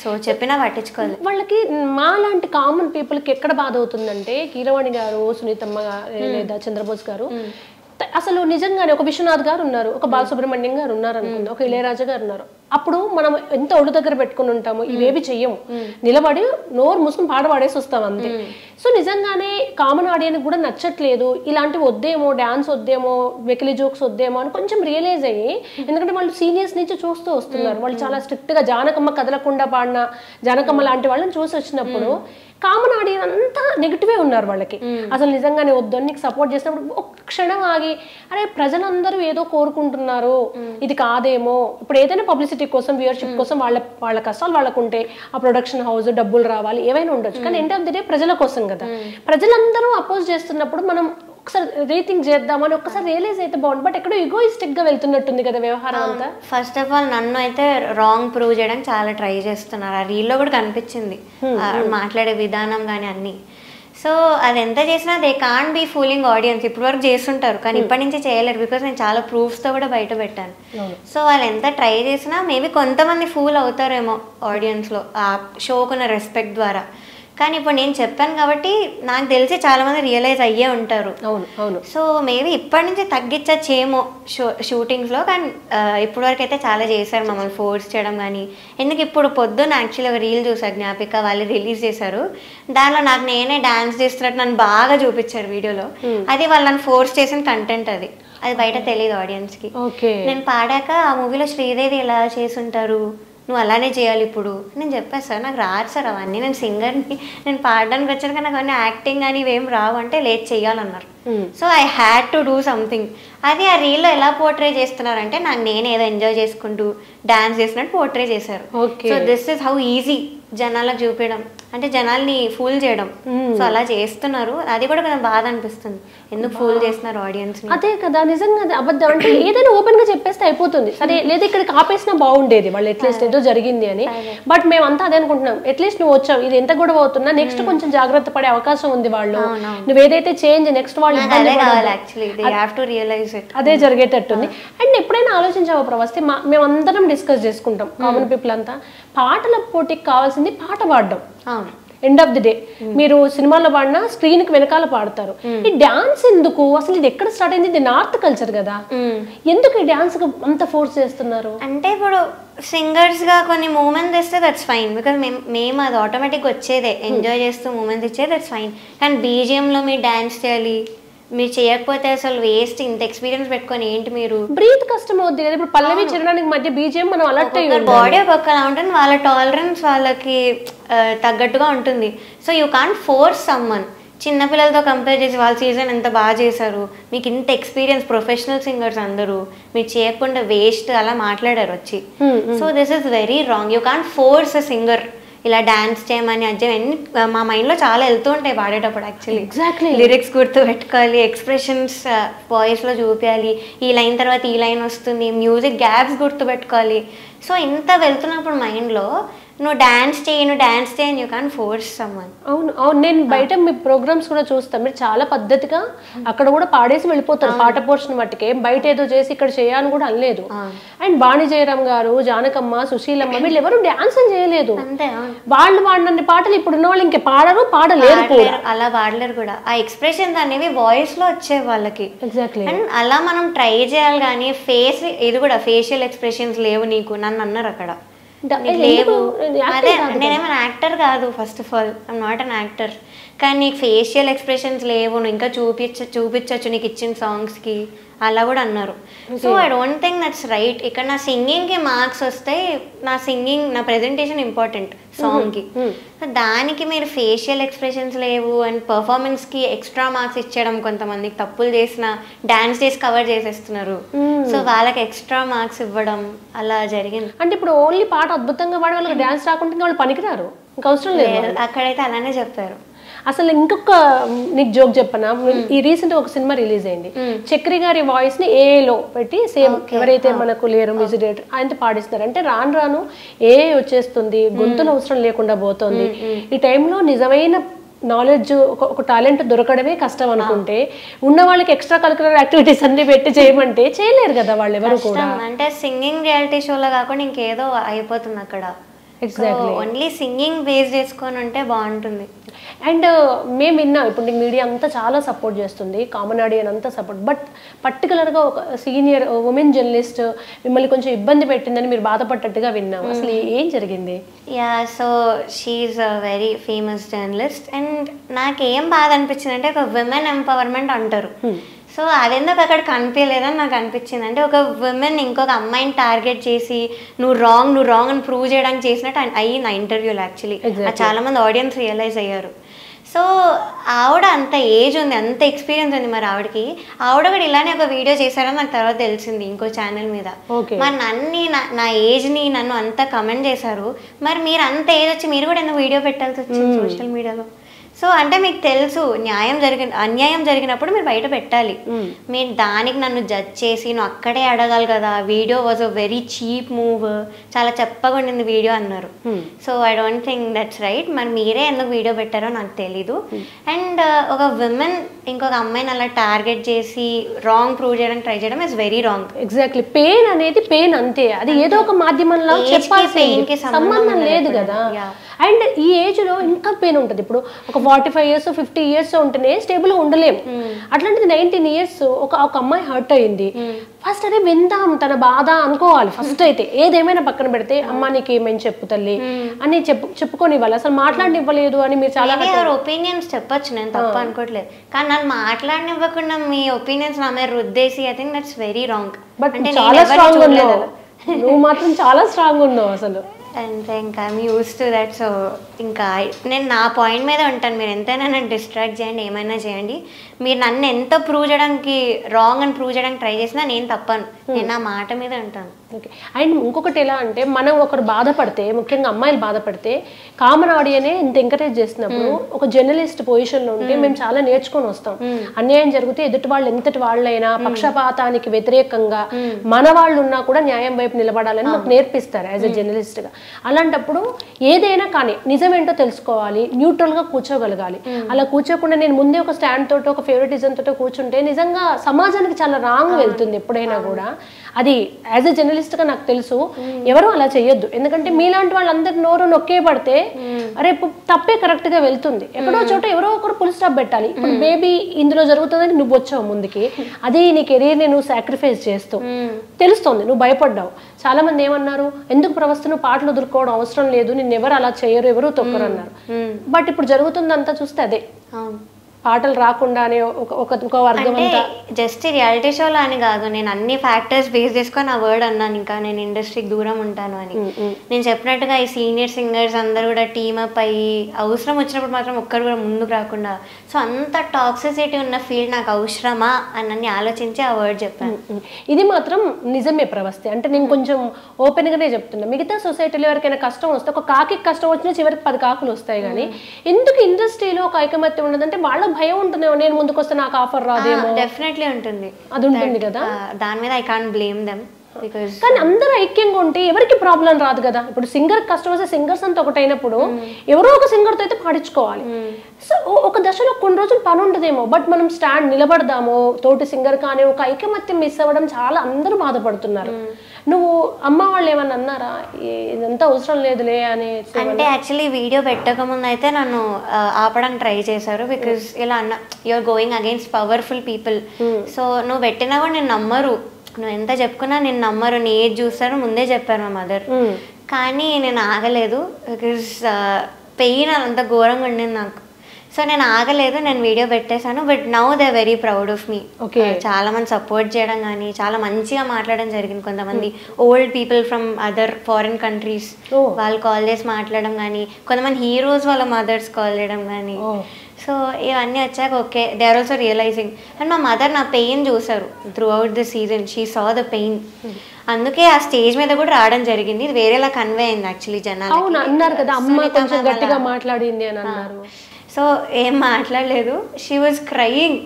సో చెప్పినా పట్టించుకోలేదు. వాళ్ళకి మా లాంటి కామన్ పీపుల్కి ఎక్కడ బాధ అవుతుందంటే, కీరవాణి గారు, సునీతమ్మ లేదా చంద్రబోస్ గారు, అసలు నిజంగానే ఒక విశ్వనాథ్ గారు ఉన్నారు, ఒక బాలసుబ్రహ్మణ్యం గారు ఉన్నారు అనుకుందాం, ఒక ఇళయరాజా గారు ఉన్నారు. అప్పుడు మనం ఎంత ఒళ్ళు దగ్గర పెట్టుకుని ఉంటాము, ఇవేవి చెయ్యము, నిలబడి నోరు మూసుకుని పాట పాడేసి వస్తాం అంతే. సో నిజంగానే కామన్ ఆడియన్స్ కూడా నచ్చట్లేదు, ఇలాంటివి వద్దేమో, డాన్స్ వద్దేమో, వెకిలి జోక్స్ వద్దేమో అని కొంచెం రియలైజ్ అయ్యి, ఎందుకంటే వాళ్ళు సీనియర్స్ నుంచి చూస్తూ వస్తున్నారు, వాళ్ళు చాలా స్ట్రిక్ట్ గా జానకమ్మ కదలకుండా పాడిన జానకమ్మ లాంటి వాళ్ళని చూసి వచ్చినప్పుడు కామన్ ఆడియన్స్ అంతా నెగిటివే ఉన్నారు వాళ్ళకి. అసలు నిజంగానే వద్దని నీకు సపోర్ట్ చేసినప్పుడు ఒక క్షణం ఆగి, అరే ప్రజలందరూ ఏదో కోరుకుంటున్నారు, ఇది కాదేమో. ఇప్పుడు ఏదైనా పబ్లిసిటీ కోసం, వ్యూవర్షిప్ కోసం వాళ్ళ కష్టాలు వాళ్ళకుంటే, ఆ ప్రొడక్షన్ హౌస్ డబ్బులు రావాలి, ఏవైనా ఉండొచ్చు, కానీ ఎండ్ ఆఫ్ ది డే ప్రజల కోసం కదా. ప్రజలందరూ అపోజ్ చేస్తున్నప్పుడు మనం ఒకసారి రీథింక్ చేద్దామని ఒక్కసారి రియలైజ్ అయితే బాగుంది. బట్ ఎక్కడో ఈగోయిస్టిక్ గా వెళ్తున్నట్టుంది కదా వ్యవహారం అంతా. ఫస్ట్ ఆఫ్ ఆల్ నన్ను అయితే రాంగ్ ప్రూవ్ చేయడానికి చాలా ట్రై చేస్తున్నారు. ఆ రీల్లో కూడా కనిపించింది మాట్లాడే విధానం కానీ అన్ని. సో అది ఎంత చేసినా they can't be fooling audience. ఇప్పటి వరకు చేస్తుంటారు కానీ ఇప్పటి నుంచి చేయలేరు, బికాస్ నేను చాలా ప్రూఫ్స్తో కూడా బయట పెట్టాను. సో వాళ్ళు ఎంత ట్రై చేసినా మేబీ కొంతమంది ఫూల్ అవుతారేమో ఆడియన్స్లో ఆ షోకున్న రెస్పెక్ట్ ద్వారా. కానీ ఇప్పుడు నేను చెప్పాను కాబట్టి నాకు తెలిసి చాలా మంది రియలైజ్ అయ్యే ఉంటారు. అవును అవును. సో మేబీ ఇప్పటి నుంచి తగ్గించచ్చేమో షూటింగ్స్లో, కానీ ఇప్పటి వరకు అయితే చాలా చేశారు మమ్మల్ని ఫోర్స్ చేయడం కానీ. ఎందుకు ఇప్పుడు పొద్దున్న యాక్చువల్లీ ఒక రీల్ చూసారు, జ్ఞాపిక వాళ్ళు రిలీజ్ చేశారు, దానిలో నాకు నేనే డాన్స్ చేస్తున్నట్టు నన్ను బాగా చూపించారు వీడియోలో. అది వాళ్ళు నన్ను ఫోర్స్ చేసిన కంటెంట్, అది బయట తెలియదు ఆడియన్స్కి. నేను పాడాక ఆ మూవీలో శ్రీదేవి ఎలా చేసుంటారు, నువ్వు అలానే చేయాలి ఇప్పుడు నేను చెప్పాను సార్, నాకు రాదు సార్ అవన్నీ, నేను సింగర్ని, నేను పాడడానికి వచ్చాను కానీ నాకు అన్నీ యాక్టింగ్ కానీ ఇవేం రావు అంటే లేదు చెయ్యాలన్నారు. So I had to do something. అది ఆ రీల్లో ఎలా పోర్ట్రే చేస్తున్నారంటే నాకు నేను ఏదో ఎంజాయ్ చేసుకుంటూ డాన్స్ చేసినట్టు పోర్ట్రే చేశారు. So this is how easy జనాలకు చూపించడం, అంటే జనాల్ని ఫూల్ చేయడం. సో అలా చేస్తున్నారు, అది కూడా కొంచెం బాధ అనిపిస్తుంది, ఎందుకు ఫూల్ చేస్తున్నారు ఆడియన్స్. అదే కదా నిజంగా అబద్ధం అంటే ఏదైనా ఓపెన్ గా చెప్పేస్తే అయిపోతుంది, సరే లేదా ఇక్కడికి ఆపేసినా బాగుండేది, వాళ్ళు అట్లీస్ట్ ఏదో జరిగింది అని. బట్ మేమంతా అదే అనుకుంటున్నాం, అట్లీస్ట్ నువ్వు వచ్చావు, ఇది ఎంత గొడవ అవుతున్నా నెక్స్ట్ కొంచెం జాగ్రత్త పడే అవకాశం ఉంది వాళ్ళు, నువ్వు ఏదైతే చేంజ్ నెక్స్ట్ వాళ్ళు అదే జరిగేటట్టుంది. అండ్ ఎప్పుడైనా ఆలోచించావో ప్రవస్తి, మేమందరం డిస్కస్ చేసుకుంటాం కామన్ పీపుల్ అంతా, పాటల పోటీకి కావాల్సింది పాట పాడడం. ఎండ్ ఆఫ్ ది డే మీరు సినిమాలో పాడినా స్క్రీన్ కి వెనకాల పాడతారు, ఈ డాన్స్ ఎందుకు అసలు, ఇది ఎక్కడ స్టార్ట్ అయింది, ఇది నార్త్ కల్చర్ కదా, ఎందుకు ఈ డాన్స్ అంత ఫోర్స్ చేస్తున్నారు అంటే? ఇప్పుడు సింగర్స్ గా కొన్ని మూమెంట్స్ ఇస్తే దట్స్ ఫైన్, బికాస్ మేము అది ఆటోమేటిక్ వచ్చేదే, ఎంజాయ్ చేస్తూ మూమెంట్స్ ఇచ్చేది దట్స్ ఫైన్. కానీ బీజిఎంలో మీరు డాన్స్ చేయాలి, మీరు చేయకపోతే అసలు వేస్ట్, ఇంత ఎక్స్పీరియన్స్ పెట్టుకొని ఏంటి మీరు, బ్రీత్ కష్టం అవుద్ది కదా. ఇప్పుడు పల్లవి చరణానికి మధ్య బీజిఎం మనం అలర్ట్ అయ్యి బాడీ ఒక్కొక్కలా ఉంటుంది, వాళ్ళ టాలరెన్స్ వాళ్ళకి తగ్గట్టుగా ఉంటుంది. So you can't force someone. చిన్నపిల్లలతో కంపేర్ చేసి వాళ్ళ సీజన్ ఎంత బాగా చేశారు, మీకు ఇంత ఎక్స్పీరియన్స్, ప్రొఫెషనల్ సింగర్స్ అందరూ, మీరు చేయకుండా వేస్ట్ అలా మాట్లాడారు వచ్చి. So this is very wrong. You can't force a singer ఇలా డాన్స్ చేయమని. అన్ని మా మైండ్లో చాలా వెళ్తూ ఉంటాయి పాడేటప్పుడు. యాక్చువల్లీ ఎగ్జాక్ట్లీ లిరిక్స్ గుర్తు పెట్టుకోవాలి, ఎక్స్ప్రెషన్స్ వాయిస్లో చూపించాలి, ఈ లైన్ తర్వాత ఈ లైన్ వస్తుంది, మ్యూజిక్ గ్యాప్స్ గుర్తు పెట్టుకోవాలి. సో ఇంత వెళ్తున్నప్పుడు మైండ్లో నువ్వు డాన్స్ చేయని యూ కాన్ ఫోర్స్ సమ్మన్. అవును అవును. నేను బయట మీ ప్రోగ్రామ్స్ కూడా చూస్తాను, మీరు చాలా పద్ధతిగా అక్కడ కూడా పాడేసి వెళ్ళిపోతారు పాట పోర్షన్ మట్టుకే, బయట ఏదో చేసి ఇక్కడ చేయాలని కూడా అనలేదు. అండ్ బాణి జయరామ్ గారు, జానకమ్మ, సుశీలమ్మ వీళ్ళు ఎవరు డాన్స్ చేయలేదు, వాళ్ళు పాడిన పాటలు ఇప్పుడున్న వాళ్ళు ఇంకే పాడలేరు కూడా, అలా పాడలేరు కూడా. ఆ ఎక్స్ప్రెషన్స్ అనేవి వాయిస్ లో వచ్చే వాళ్ళకి. ఎగ్జాక్ట్లీ. అండ్ అలా మనం ట్రై చేయాలి కానీ ఫేస్ ఇది కూడా ఫేషియల్ ఎక్స్ప్రెషన్స్ లేవు నీకు నన్ను అన్నారు అక్కడ. లేవు. అదే నేనేమైనా యాక్టర్ కాదు, first of all I'm not an actor. కానీ నీకు ఫేషియల్ ఎక్స్ప్రెషన్స్ లేవు, నువ్వు ఇంకా చూపించచ్చు నీకు ఇచ్చిన సాంగ్స్కి అలా కూడా అన్నారు. So I don't think that's right. ఇక్కడ నా సింగింగ్కి మార్క్స్ వస్తాయి, నా ప్రెజెంటేషన్ ఇంపార్టెంట్ సాంగ్కి. సో దానికి మీరు ఫేషియల్ ఎక్స్ప్రెషన్స్ లేవు అండ్ పర్ఫార్మెన్స్కి ఎక్స్ట్రా మార్క్స్ ఇచ్చేయడం, కొంతమందికి తప్పులు చేసిన డాన్స్ చేసి కవర్ చేసేస్తున్నారు, సో వాళ్ళకి ఎక్స్ట్రా మార్క్స్ ఇవ్వడం అలా జరిగింది. అంటే ఇప్పుడు ఓన్లీ పాట అద్భుతంగా పాడే వాళ్ళకి డాన్స్ రాకుండా వాళ్ళు పనికిరారు, ఇంకా అవసరం లేదు. అక్కడైతే అలానే చెప్పారు. అసలు ఇంకొక నీకు జోక్ చెప్పనా, ఈ రీసెంట్ ఒక సినిమా రిలీజ్ అయింది, చక్రి గారి వాయిస్ ని ఏలో పెట్టి సేమ్ ఎవరైతే మనకు లేరు మ్యూజిక్ డైరెక్టర్ ఆయన పాడిస్తున్నారు. అంటే రాను రాను ఏ వచ్చేస్తుంది, గొంతులు అవసరం లేకుండా పోతుంది. ఈ టైంలో నిజమైన నాలెడ్జ్ ఒక టాలెంట్ దొరకడమే కష్టం అనుకుంటే ఉన్న వాళ్ళకి ఎక్స్ట్రా కరికులర్ యాక్టివిటీస్ అన్ని పెట్టి చేయమంటే చేయలేరు కదా వాళ్ళు ఎవరు కూడా. అంటే సింగింగ్ రియాలిటీ షోలో కాకుండా ఇంకేదో అయిపోతుంది అక్కడ. ఎగ్జాక్ట్లీ ఓన్లీ సింగింగ్ బేస్ చేసుకొని ఉంటే బాగుంటుంది. అండ్ మేము విన్నాం ఇప్పుడు నీకు మీడియా అంతా చాలా సపోర్ట్ చేస్తుంది, కామన్ ఆడియన్ అంతా సపోర్ట్, బట్ పర్టికులర్గా ఒక సీనియర్ ఉమెన్ జర్నలిస్ట్ మిమ్మల్ని కొంచెం ఇబ్బంది పెట్టిందని మీరు బాధపడ్డట్టుగా విన్నాం. అసలు ఏం జరిగింది? Yeah, so she's a very famous journalist. And నాకేం బాధ అనిపించింది అంటే ఒక విమెన్ ఎంపవర్మెంట్ అంటారు, సో అదెందుకు అక్కడ కనిపించలేదని నాకు అనిపించింది. అంటే ఒక విమెన్ ఇంకొక అమ్మాయిని టార్గెట్ చేసి నువ్వు రాంగ్ అని ప్రూవ్ చేయడానికి చేసినట్టు అయ్యింది ఆ ఇంటర్వ్యూలో. యాక్చువల్లీ చాలా మంది ఆడియన్స్ రియలైజ్ అయ్యారు. సో ఆవిడ అంత ఏజ్ ఉంది, అంత ఎక్స్పీరియన్స్ ఉంది, మరి ఆవిడ కూడా ఇలానే ఒక వీడియో చేశారని నాకు తర్వాత తెలిసింది ఇంకో ఛానల్ మీద. మరి నా ఏజ్ని నన్ను అంత కమెంట్ చేశారు, మరి మీరు అంత ఏజ్ వచ్చి మీరు కూడా ఎందుకు వీడియో పెట్టాల్సి వచ్చింది సోషల్ మీడియాలో? సో అంటే మీకు తెలుసు అన్యాయం జరిగినప్పుడు మీరు బయట పెట్టాలి. మీరు దానికి నన్ను జడ్జ్ చేసి నువ్వు అక్కడే అడగాలి కదా, video was a very cheap move, చాలా చెప్పగా ఉండింది వీడియో అన్నారు. So I don't think that's right. మరి మీరే ఎందుకు వీడియో పెట్టారో నాకు తెలీదు. అండ్ ఒక విమెన్ ఇంకొక అమ్మాయిని అలా టార్గెట్ చేసి రాంగ్ ప్రూవ్ చేయడానికి ట్రై చేయడం is very wrong. Exactly, pain అనేది పెయిన్ అంతే, అది ఏదో ఒక మాధ్యమంలో చెప్పాల్సింది, సంబంధం లేదు కదా. అండ్ ఈ ఏజ్ లో ఇంకా పెయిన్ ఉంటుంది. ఇప్పుడు ఒక 45 years 50 years ఉంటేనే స్టేబుల్ గా ఉండలేము. అట్లాంటిది 19 years ఒక అమ్మాయి హర్ట్ అయింది. ఫస్ట్ అదే విందాం తన బాధ అనుకోవాలి ఫస్ట్. అయితే ఏదేమైనా పక్కన పెడితే అమ్మ నీకు ఏమైనా చెప్పు తల్లి అని చెప్పుకొని ఇవ్వాలి. అసలు మాట్లాడనివ్వలేదు అని మీరు చాలా ఒపీనియన్స్ చెప్పొచ్చు, నేను తప్ప అనుకోవట్లేదు. కానీ నన్ను మాట్లాడనివ్వకుండా మీ ఒపీనియన్స్ నా మీద రుద్దేసి I think that's very wrong. But చాలా స్ట్రాంగ్ ఉన్నావు నువ్వు, మాత్రం చాలా స్ట్రాంగ్ ఉన్నావు అసలు. అంతే, ఇంకా I'm use to that. So ఇంకా నేను నా పాయింట్ మీద ఉంటాను. మీరు ఎంతైనా నన్ను డిస్ట్రాక్ట్ చేయండి, ఏమైనా చేయండి, మీరు నన్ను ఎంత ప్రూవ్ చేయడానికి రాంగ్ అని ప్రూవ్ చేయడానికి ట్రై చేసినా నేను తప్పను, నేను నా మాట మీద ఉంటాను. ఓకే. అండ్ ఇంకొకటి ఎలా అంటే మనం ఒకరు బాధపడితే, ముఖ్యంగా అమ్మాయిలు బాధపడితే కామన్ ఆడియనే ఇంత ఎంకరేజ్ చేస్తున్నప్పుడు ఒక జర్నలిస్ట్ పొజిషన్లో ఉంటే మేము చాలా నేర్చుకొని వస్తాం. అన్యాయం జరిగితే ఎదుటి వాళ్ళు ఎంతటి వాళ్ళైనా పక్షపాతానికి వ్యతిరేకంగా మన వాళ్ళు ఉన్నా కూడా న్యాయం వైపు నిలబడాలని మాకు నేర్పిస్తారు యాజ్ ఎ జర్నలిస్ట్గా. అలాంటప్పుడు ఏదైనా కానీ నిజమేంటో తెలుసుకోవాలి, న్యూట్రల్గా కూర్చోగలగాలి. అలా కూర్చోకుండా నేను ముందే ఒక స్టాండ్ తోటో ఒక ఫేవరెటిజం తోటో కూర్చుంటే నిజంగా సమాజానికి చాలా రాంగ్ వెళ్తుంది ఎప్పుడైనా కూడా. అది యాజ్ ఎ జర్నలిస్ట్గా నాకు తెలుసు, ఎవరు అలా చేయొద్దు. ఎందుకంటే మీలాంటి వాళ్ళందరి నోరు నొక్కే పడితే రేపు తప్పే కరెక్ట్గా వెళ్తుంది. ఎక్కడో చోట ఎవరో ఒకరు ఫుల్ స్టాప్ పెట్టాలి. ఇప్పుడు బేబీ ఇందులో జరుగుతుందని నువ్వు వచ్చావు ముందుకి, అది నీ కెరీర్ని నువ్వు సాక్రిఫైస్ చేస్తావు, తెలుస్తుంది నువ్వు భయపడ్డావు. చాలా మంది ఏమన్నారు, ఎందుకు ప్రవస్థను పాటలు వదులుకోవడం అవసరం లేదు, నిన్ను ఎవరు అలా చేయరు, ఎవరు తొక్కరు అన్నారు. బట్ ఇప్పుడు జరుగుతుందంతా చూస్తే అదే, పాటలు రాకుండానే ఒక వర్గం అంతా. జస్ట్ రియాలిటీ షోలో అని కాదు, నేను అన్ని ఫ్యాక్టర్స్ బేస్ చేసుకొని ఆ వర్డ్ అన్నాను. ఇంకా నేను ఇండస్ట్రీకి దూరం ఉంటాను అని నేను చెప్పినట్టుగా ఈ సీనియర్ సింగర్స్ అందరూ కూడా టీమప్ అయ్యి అవసరం వచ్చినప్పుడు మాత్రం ఒక్కరు కూడా ముందుకు రాకుండా, సో అంత టాక్సిసిటీ ఉన్న ఫీల్డ్ నాకు అవసరమా అని ఆలోచించి ఆ వర్డ్ చెప్పాను. ఇది మాత్రం నిజమే ప్రవస్థ. అంటే నేను కొంచెం ఓపెన్గానే చెప్తున్నా. మిగతా సొసైటీలో ఎవరికైనా కష్టం వస్తే ఒక కాకి కష్టం వచ్చినా చివరికి 10 కాకులు వస్తాయి. కానీ ఎందుకు ఇండస్ట్రీలో ఒక ఐకమత్యం ఉండదంటే వాళ్ళ భయం ఉంటుందేమో, నేను ముందుకు వస్తే నాకు ఆఫర్ రాదేమో. డెఫినెట్లీ ఉంటుంది, అది ఉంటుంది కదా. దాని మీద ఐ కాంట్ బ్లేమ్ దెమ్. కానీ అందరూ ఐక్యంగా ఉంటే ఎవరికి ప్రాబ్లం రాదు కదా. ఇప్పుడు సింగర్ కష్టం వస్తే సింగర్స్ అంతా ఒకటైనప్పుడు ఎవరో ఒక సింగర్తో అయితే పాడించుకోవాలి. సో ఒక దశలో కొన్ని రోజులు పని ఉంటుందేమో, బట్ మనం స్టాండ్ నిలబడదాము తోటి సింగర్ కానీ ఒక ఐకమత్యం మిస్ అవ్వడం చాలా అందరూ బాధపడుతున్నారు. నువ్వు అమ్మ వాళ్ళు ఏమన్నా అన్నారా ఇదంతా అవసరం లేదులే అని? అంటే యాక్చువల్లీ వీడియో పెట్టకముందు అయితే నన్ను ఆపడానికి ట్రై చేశారు. బికాస్ ఇలా అన్న you're going against powerful people, so నువ్వు పెట్టినా కూడా నేను నమ్మరు, నువ్వు ఎంత చెప్పుకున్నా నేను నమ్మరు, నీ ఏజ్ చూస్తాను ముందే చెప్పారు మా మదర్. కానీ నేను ఆగలేదు, బికాస్ పెయిన్ అంత ఘోరంగా ఉండింది నాకు. సో నేను ఆగలేదు, నేను వీడియో పెట్టేశాను. But now they very proud of me. చాలా మంది సపోర్ట్ చేయడం కానీ చాలా మంచిగా మాట్లాడడం జరిగింది. కొంతమంది old people from other foreign countries వాళ్ళు కాల్ చేసి మాట్లాడడం కానీ, కొంతమంది హీరోస్ వాళ్ళ మదర్స్ కాల్ చేయడం కానీ. సో ఇవన్నీ వచ్చాక okay, they are also realising. And మా మదర్ నా పెయిన్ చూసారు throughout the season, she saw the pain. అందుకే ఆ స్టేజ్ మీద కూడా రావడం జరిగింది. ఇది వేరేలా కన్వే అయింది యాక్చువల్లీ జనాలు. అన్నారు కదా అమ్మ కొంచెం గట్టిగా మాట్లాడింది అని అన్నారు. సో ఏం మాట్లాడలేదు. షీ వాజ్ క్రయింగ్,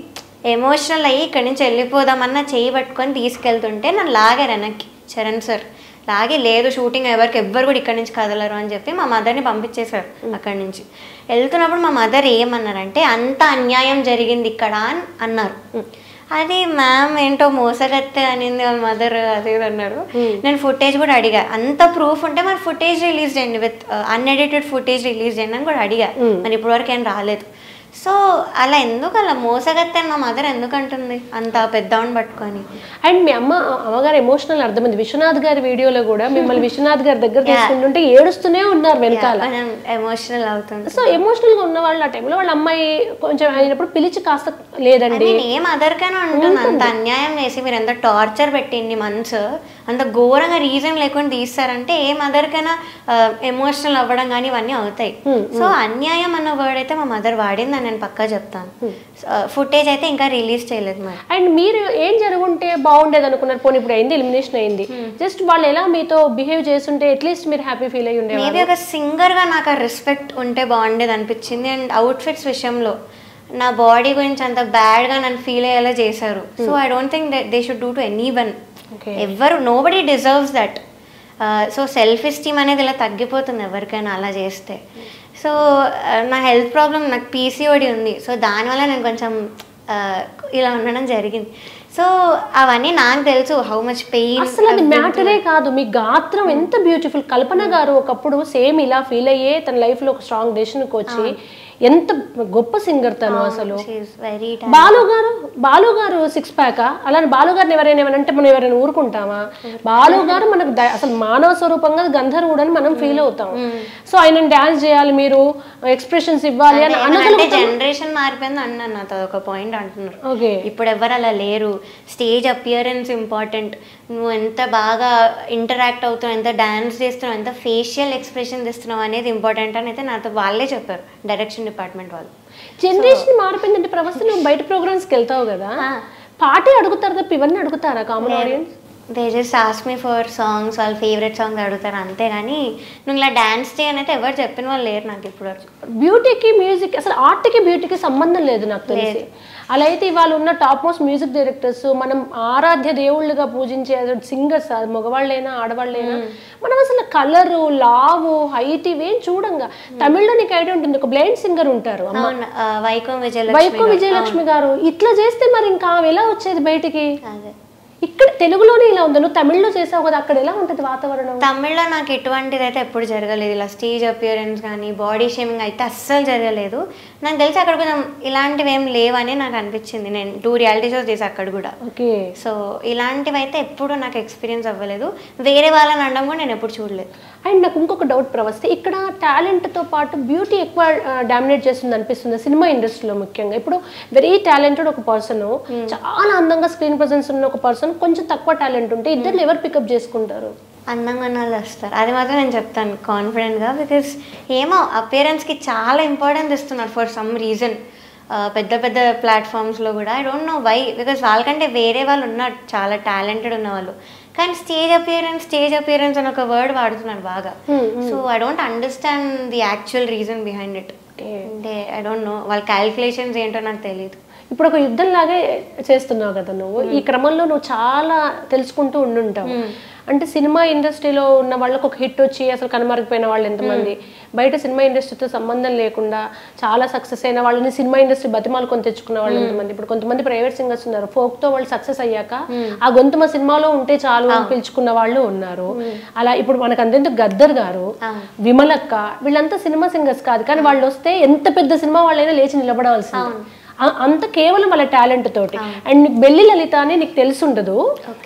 ఎమోషనల్ అయ్యి ఇక్కడి నుంచి వెళ్ళిపోదామన్న చేయి పట్టుకొని తీసుకెళ్తుంటే నన్ను లాగారు వెనక్కి చరణ్ సార్. లాగి లేదు షూటింగ్ ఎవ్వరు కూడా ఇక్కడి నుంచి కదలరు అని చెప్పి మా మదర్ని పంపించేశారు అక్కడి నుంచి. వెళ్తున్నప్పుడు మా మదర్ ఏమన్నారంటే అంత అన్యాయం జరిగింది ఇక్కడ అని అన్నారు. అది మ్యామ్ ఏంటో మోసగత్తే అనింది వాళ్ళ మదర్, అదే అన్నారు. నేను ఫుటేజ్ కూడా అడిగా, అంత ప్రూఫ్ ఉంటే మరి ఫుటేజ్ రిలీజ్ చేయండి, విత్ అన్ఎడిటెడ్ ఫుటేజ్ రిలీజ్ చేయండి అని కూడా అడిగా. మరి ఇప్పటివరకు ఏం రాలేదు. సో అలా ఎందుకు అలా మోసగత్తే మా మదర్ ఎందుకు అంటుంది అంత పెద్దవాడిని పట్టుకొని. అండ్ మీ అమ్మగారు ఎమోషనల్ అర్థమైంది. విశ్వనాథ్ గారి వీడియోలో కూడా మిమ్మల్ని విశ్వనాథ్ గారి దగ్గర తీసుకుంటుంటే ఏడుస్తూనే ఉన్నారు వెనకాల, ఎమోషనల్ అవుతుంది. సో ఎమోషనల్ గా ఉన్న వాళ్ళు ఆ టైంలో వాళ్ళ అమ్మాయి కొంచెం అయినప్పుడు పిలిచి కాస్త లేదండి ఏ మదర్కైనా ఉంటుంది, అంత అన్యాయం చేసి మీరు ఎంత టార్చర్ పెట్టింది మంత్స్, అంత ఘోరంగా రీజన్ లేకుండా తీస్తారంటే ఏ మదర్కైనా ఎమోషనల్ అవ్వడం కానీ ఇవన్నీ అవుతాయి. సో అన్యాయం అన్న వర్డ్ అయితే మా మదర్ వాడింది నేను పక్కా చెప్తాను. ఫుటేజ్ అయితే ఇంకా రిలీజ్ చేయలేదు మరి. అండ్ మీరు ఏం జరుగుంటే బాగుండేది అనుకున్నారు? పోనీ ఇప్పుడు అయింది, ఎలిమినేషన్ అయింది, జస్ట్ వాళ్ళు ఎలా మీతో బిహేవ్ చేస్తుంటే అట్లీస్ట్ మీరు హ్యాపీ ఫీల్ అయ్యి ఉండేది. మేబీ ఒక సింగర్గా నాకు ఆ రెస్పెక్ట్ ఉంటే బాగుండేది అనిపించింది. అండ్ అవుట్ఫిట్స్ విషయంలో నా బాడీ గురించి అంత బ్యాడ్గా నన్ను ఫీల్ అయ్యేలా చేశారు. So I don't think they should do to anyone. ఎవ్వరు, nobody deserves that. So self esteem అనేది ఇలా తగ్గిపోతుంది ఎవరికైనా అలా చేస్తే. సో నా హెల్త్ ప్రాబ్లం, నాకు పీసీఓడి ఉంది. సో దానివల్ల నేను కొంచెం ఇలా ఉండడం జరిగింది. సో అవన్నీ నాకు తెలుసు హౌ మచ్ పెయిన్. అసలు అది మ్యాటరే కాదు. మీ గాత్రం ఎంత బ్యూటిఫుల్. కల్పన గారు ఒకప్పుడు సేమ్ ఇలా ఫీల్ అయ్యే తన లైఫ్లో ఒక స్ట్రాంగ్ డెసిషన్కి వచ్చి ఎంత గొప్ప సింగర్ తను అసలు. బాలు గారు 6 ప్యాక్. అలానే బాలు గారిని ఎవరైనా ఏమనంటే మనం ఎవరైనా ఊరుకుంటామా? బాలు గారు మనకు అసలు మానవ స్వరూపంగా గంధర్వుడు అని మనం ఫీల్ అవుతాం. సో ఆయన డాన్స్ చేయాలి, మీరు ఎక్స్ప్రెషన్స్ ఇవ్వాలి అని అనగలిగే జనరేషన్ మారిపోయింది అన్నాను. నాతో ఒక పాయింట్ అంటున్నారు. ఇప్పుడు ఎవరు అలా లేరు. Stage appearance important. నువ్వు ఎంత బాగా ఇంటరాక్ట్ అవుతున్నావు, ఎంత డాన్స్ చేస్తున్నావు, ఎంత ఫేషియల్ ఎక్స్ప్రెషన్ ఇస్తున్నావు అనేది ఇంపార్టెంట్ అని అయితే నాతో వాళ్ళే చెప్పారు, డైరెక్షన్ డిపార్ట్మెంట్ వాళ్ళు. జనరేషన్ మారిపోయిందంటే ప్రవస్థ, నువ్వు బయట ప్రోగ్రామ్స్కి వెళ్తావు కదా, పాటే అడుగుతారు తప్ప ఇవన్నీ అడుగుతారా common audience? They just ask me for songs, వాళ్ళ ఫేవరెట్ సాంగ్స్ అడుగుతారు అంతేగాని నువ్వు ఇలా డాన్స్ చేయని అయితే ఎవరు చెప్పిన వాళ్ళు లేరు నాకు ఇప్పుడు. బ్యూటీకి మ్యూజిక్, అసలు ఆర్ట్కి బ్యూటీకి సంబంధం లేదు నాకు తెలిసి. అలా అయితే ఇవాళ ఉన్న టాప్ మోస్ట్ మ్యూజిక్ డైరెక్టర్స్, మనం ఆరాధ్య దేవుళ్ళుగా పూజించే సింగర్స్, మగవాళ్ళైనా ఆడవాళ్ళైనా, మనం అసలు కలరు, లావు, హైట్ ఇవేం చూడంగా. తమిళ్లో నీకు ఐడియా ఉంటుంది, ఒక బ్లైండ్ సింగర్ ఉంటారు వైకం విజయలక్ష్మి గారు. ఇట్లా చేస్తే మరి ఇంకా ఎలా వచ్చేది బయటికి? ఇక్కడ తెలుగులోనే ఇలా ఉంది, నువ్వు తమిళ్లో చేసావు కదా, అక్కడ ఎలా ఉంటుంది వాతావరణం? తమిళ్లో నాకు ఎటువంటిది అయితే ఎప్పుడు జరగలేదు. ఇలా స్టేజ్ అపియరెన్స్ కానీ బాడీ షేమింగ్ అయితే అస్సలు జరగలేదు. నాకు తెలిసి అక్కడ కొంచెం ఇలాంటివి ఏం లేవని నాకు అనిపించింది. నేను 2 రియాలిటీ షోస్ చేసి అక్కడ కూడా. సో ఇలాంటివి అయితే ఎప్పుడు నాకు ఎక్స్పీరియన్స్ అవ్వలేదు. వేరే వాళ్ళని అనడం కూడా నేను ఎప్పుడు చూడలేదు. అండ్ నాకు ఇంకొక డౌట్ ప్రవస్తే, ఇక్కడ టాలెంట్తో పాటు బ్యూటీ ఎక్కువ డామినేట్ చేస్తుంది అనిపిస్తుంది సినిమా ఇండస్ట్రీలో ముఖ్యంగా. ఇప్పుడు వెరీ టాలెంటెడ్ ఒక పర్సన్, చాలా అందంగా స్క్రీన్ ప్రెజెన్స్ ఉన్న ఒక పర్సన్, కొంచెం తక్కువ టాలెంట్ ఉంటే ఇద్దరు ఎవరు పికప్ చేసుకుంటారు? అందంగా ఉన్న వాళ్ళు వస్తారు, అది మాత్రం నేను చెప్తాను కాన్ఫిడెంట్గా. బికాస్ ఏమో అపియరెన్స్కి చాలా ఇంపార్టెన్స్ ఇస్తున్నారు ఫర్ సమ్ రీజన్. పెద్ద పెద్ద ప్లాట్ఫామ్స్లో కూడా I don't know why, because వాళ్ళకంటే వేరే వాళ్ళు ఉన్నారు చాలా టాలెంటెడ్ ఉన్న వాళ్ళు, కానీ స్టేజ్ అపియరెన్స్ అని ఒక వర్డ్ వాడుతున్నారు బాగా. So I don't understand the actual reason behind it. అంటే ఐ డోంట్ నో వాళ్ళ క్యాలిక్యులేషన్స్ ఏంటో నాకు తెలియదు. ఇప్పుడు ఒక యుద్ధంలాగే చేస్తున్నావు కదా నువ్వు, ఈ క్రమంలో నువ్వు చాలా తెలుసుకుంటూ ఉండుంటావు. అంటే సినిమా ఇండస్ట్రీలో ఉన్న వాళ్ళకు ఒక హిట్ వచ్చి అసలు కనుమరుగిపోయిన వాళ్ళు ఎంతమంది, బయట సినిమా ఇండస్ట్రీతో సంబంధం లేకుండా చాలా సక్సెస్ అయిన వాళ్ళని సినిమా ఇండస్ట్రీ బతిమాలు కొని తెచ్చుకున్న వాళ్ళు ఎంతమంది. ఇప్పుడు కొంతమంది ప్రైవేట్ సింగర్స్ ఉన్నారు, ఫోక్తో వాళ్ళు సక్సెస్ అయ్యాక ఆ గొంతు మా సినిమాలో ఉంటే చాలు అని పిలుచుకున్న వాళ్ళు ఉన్నారు. అలా ఇప్పుడు మనకు అంతెందుకు గద్దర్ గారు, విమలక్క, వీళ్ళంతా సినిమా సింగర్స్ కాదు, కానీ వాళ్ళు వస్తే ఎంత పెద్ద సినిమా వాళ్ళైనా లేచి నిలబడవలసింది. అంత కేవలం వాళ్ళ టాలెంట్ తోటి. అండ్ నీకు బెల్లి లలిత అని నీకు తెలుసుండదు,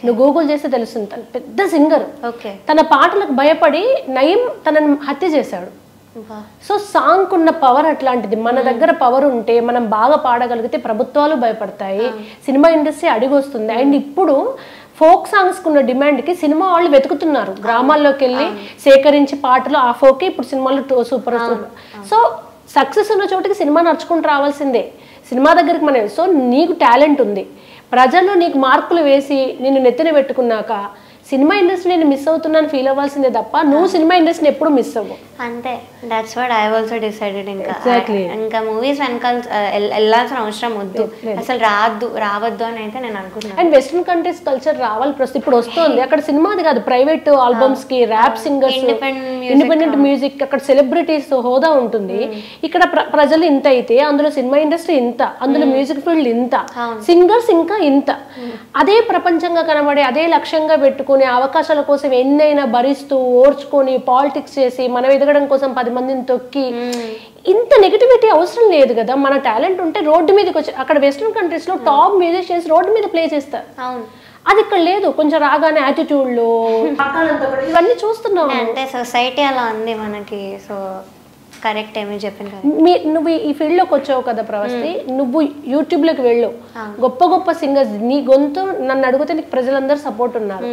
నువ్వు గూగుల్ చేస్తే తెలుస్తుంది. తను పెద్ద సింగర్, తన పాటలకు భయపడి నయీం తనని హత్య చేశాడు. సో సాంగ్ ఉన్న పవర్ అట్లాంటిది. మన దగ్గర పవర్ ఉంటే మనం బాగా పాడగలిగితే ప్రభుత్వాలు భయపడతాయి, సినిమా ఇండస్ట్రీ అడిగొస్తుంది. అండ్ ఇప్పుడు ఫోక్ సాంగ్స్ కున్న డిమాండ్కి సినిమా వాళ్ళు వెతుకుతున్నారు, గ్రామాల్లోకి వెళ్ళి సేకరించి పాటలు ఆ ఫోకే ఇప్పుడు సినిమాలు సూపర్ సూపర్. సో సక్సెస్ ఉన్న చోటికి సినిమా నడుచుకుంటూ రావాల్సిందే, సినిమా దగ్గరికి మనం. సో నీకు టాలెంట్ ఉంది, ప్రజల్లో నీకు మార్కులు వేసి నిన్ను నెత్తిన పెట్టుకున్నాక సినిమా ఇండస్ట్రీ నేను మిస్ అవుతున్నాను ఫీల్ అవ్వాల్సిందే తప్ప నువ్వు సినిమా ఇండస్ట్రీని ఎప్పుడు మిస్ అవ్వవు. అంతే, that's what I also decided. ఇంకా మూవీస్ వెనకాల వెళ్ళాల్సిన అవసరం వద్దు, అసలు రావద్దు అని అయితే నేను అనుకుంటున్నాను. అండ్ వెస్ట్రన్ కంట్రీస్ కల్చర్ రావాలి ప్రస్తుతం, ఇప్పుడు వస్తుంది. అక్కడ సినిమాది కాదు, ప్రైవేట్ ఆల్బమ్స్ కి ర్యాప్ సింగర్స్, ఇండిపెండెంట్ మ్యూజిక్, అక్కడ సెలబ్రిటీస్ హోదా ఉంటుంది. ఇక్కడ ప్రజలు ఇంత అయితే అందులో సినిమా ఇండస్ట్రీ ఇంత, అందులో మ్యూజిక్ ఫీల్డ్ ఇంత, సింగర్స్ ఇంకా ఇంత. అదే ప్రపంచంగా కనబడే, అదే లక్ష్యంగా పెట్టుకుని అవకాశాల కోసం ఎన్నైనా భరిస్తూ ఓర్చుకొని పాలిటిక్స్ చేసి మనం ఎదగడం కోసం 10 మందిని తొక్కి, ఇంత నెగిటివిటీ అవసరం లేదు కదా. మన టాలెంట్ ఉంటే రోడ్డు మీదకి వచ్చి, అక్కడ వెస్ట్రన్ కంట్రీస్ లో టాప్ మ్యూజిషియన్స్ రోడ్డు మీద ప్లే చేస్తారు, అది ఇక్కడ లేదు. కొంచెం రాగానే యాటిట్యూడ్లు ఇవన్నీ చూస్తున్నాం. అంటే సొసైటీ అలా ఉంది మనకి. సో కరెక్ట్ ఏమి చెప్పింది. నువ్వు ఈ ఫీల్డ్ లోకి వచ్చావు కదా ప్రవస్తి, నువ్వు యూట్యూబ్ లోకి వెళ్ళు, గొప్ప గొప్ప సింగర్స్, నీ గొంతు నన్ను అడిగితే నీకు ప్రజలందరూ సపోర్ట్ ఉన్నారు.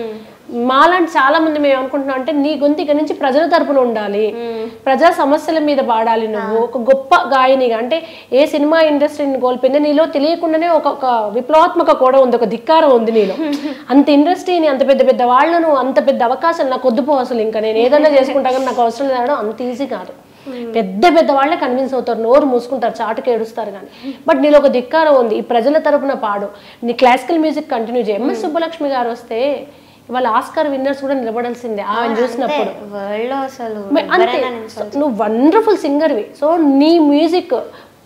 మాలాంటి చాలా మంది మేము అనుకుంటున్నాం అంటే నీ గొంతు ఇక నుంచి ప్రజల తరపున ఉండాలి, ప్రజా సమస్యల మీద పాడాలి. నువ్వు ఒక గొప్ప గాయనిగా, అంటే ఏ సినిమా ఇండస్ట్రీని కోల్పోయిందో నీలో తెలియకుండానే ఒక విప్లవాత్మక కూడా ఉంది, ఒక ధిక్కారం ఉంది నీలో. అంత ఇండస్ట్రీని, అంత పెద్ద పెద్ద వాళ్ళను, అంత పెద్ద అవకాశాలు నాకు వద్దుపో, అసలు ఇంకా నేను ఏదైనా చేసుకుంటా కానీ నాకు అవసరం లేదడం అంత ఈజీ కాదు. పెద్ద పెద్ద వాళ్ళే కన్విన్స్ అవుతారు, నోరు మూసుకుంటారు, చాటుకు ఏడుస్తారు కానీ. బట్ నీలో ఒక ధిక్కారం ఉంది, ఈ ప్రజల తరపున పాడు, నీ క్లాసికల్ మ్యూజిక్ కంటిన్యూ చేయి. ఎంఎస్ సుబ్బలక్ష్మి గారు వస్తే వాళ్ళ ఆస్కార్ విన్నర్స్ కూడా నిలబడాల్సిందే ఆయన చూసినప్పుడు. అంతే, నువ్వు వండర్ఫుల్ సింగర్వి. సో నీ మ్యూజిక్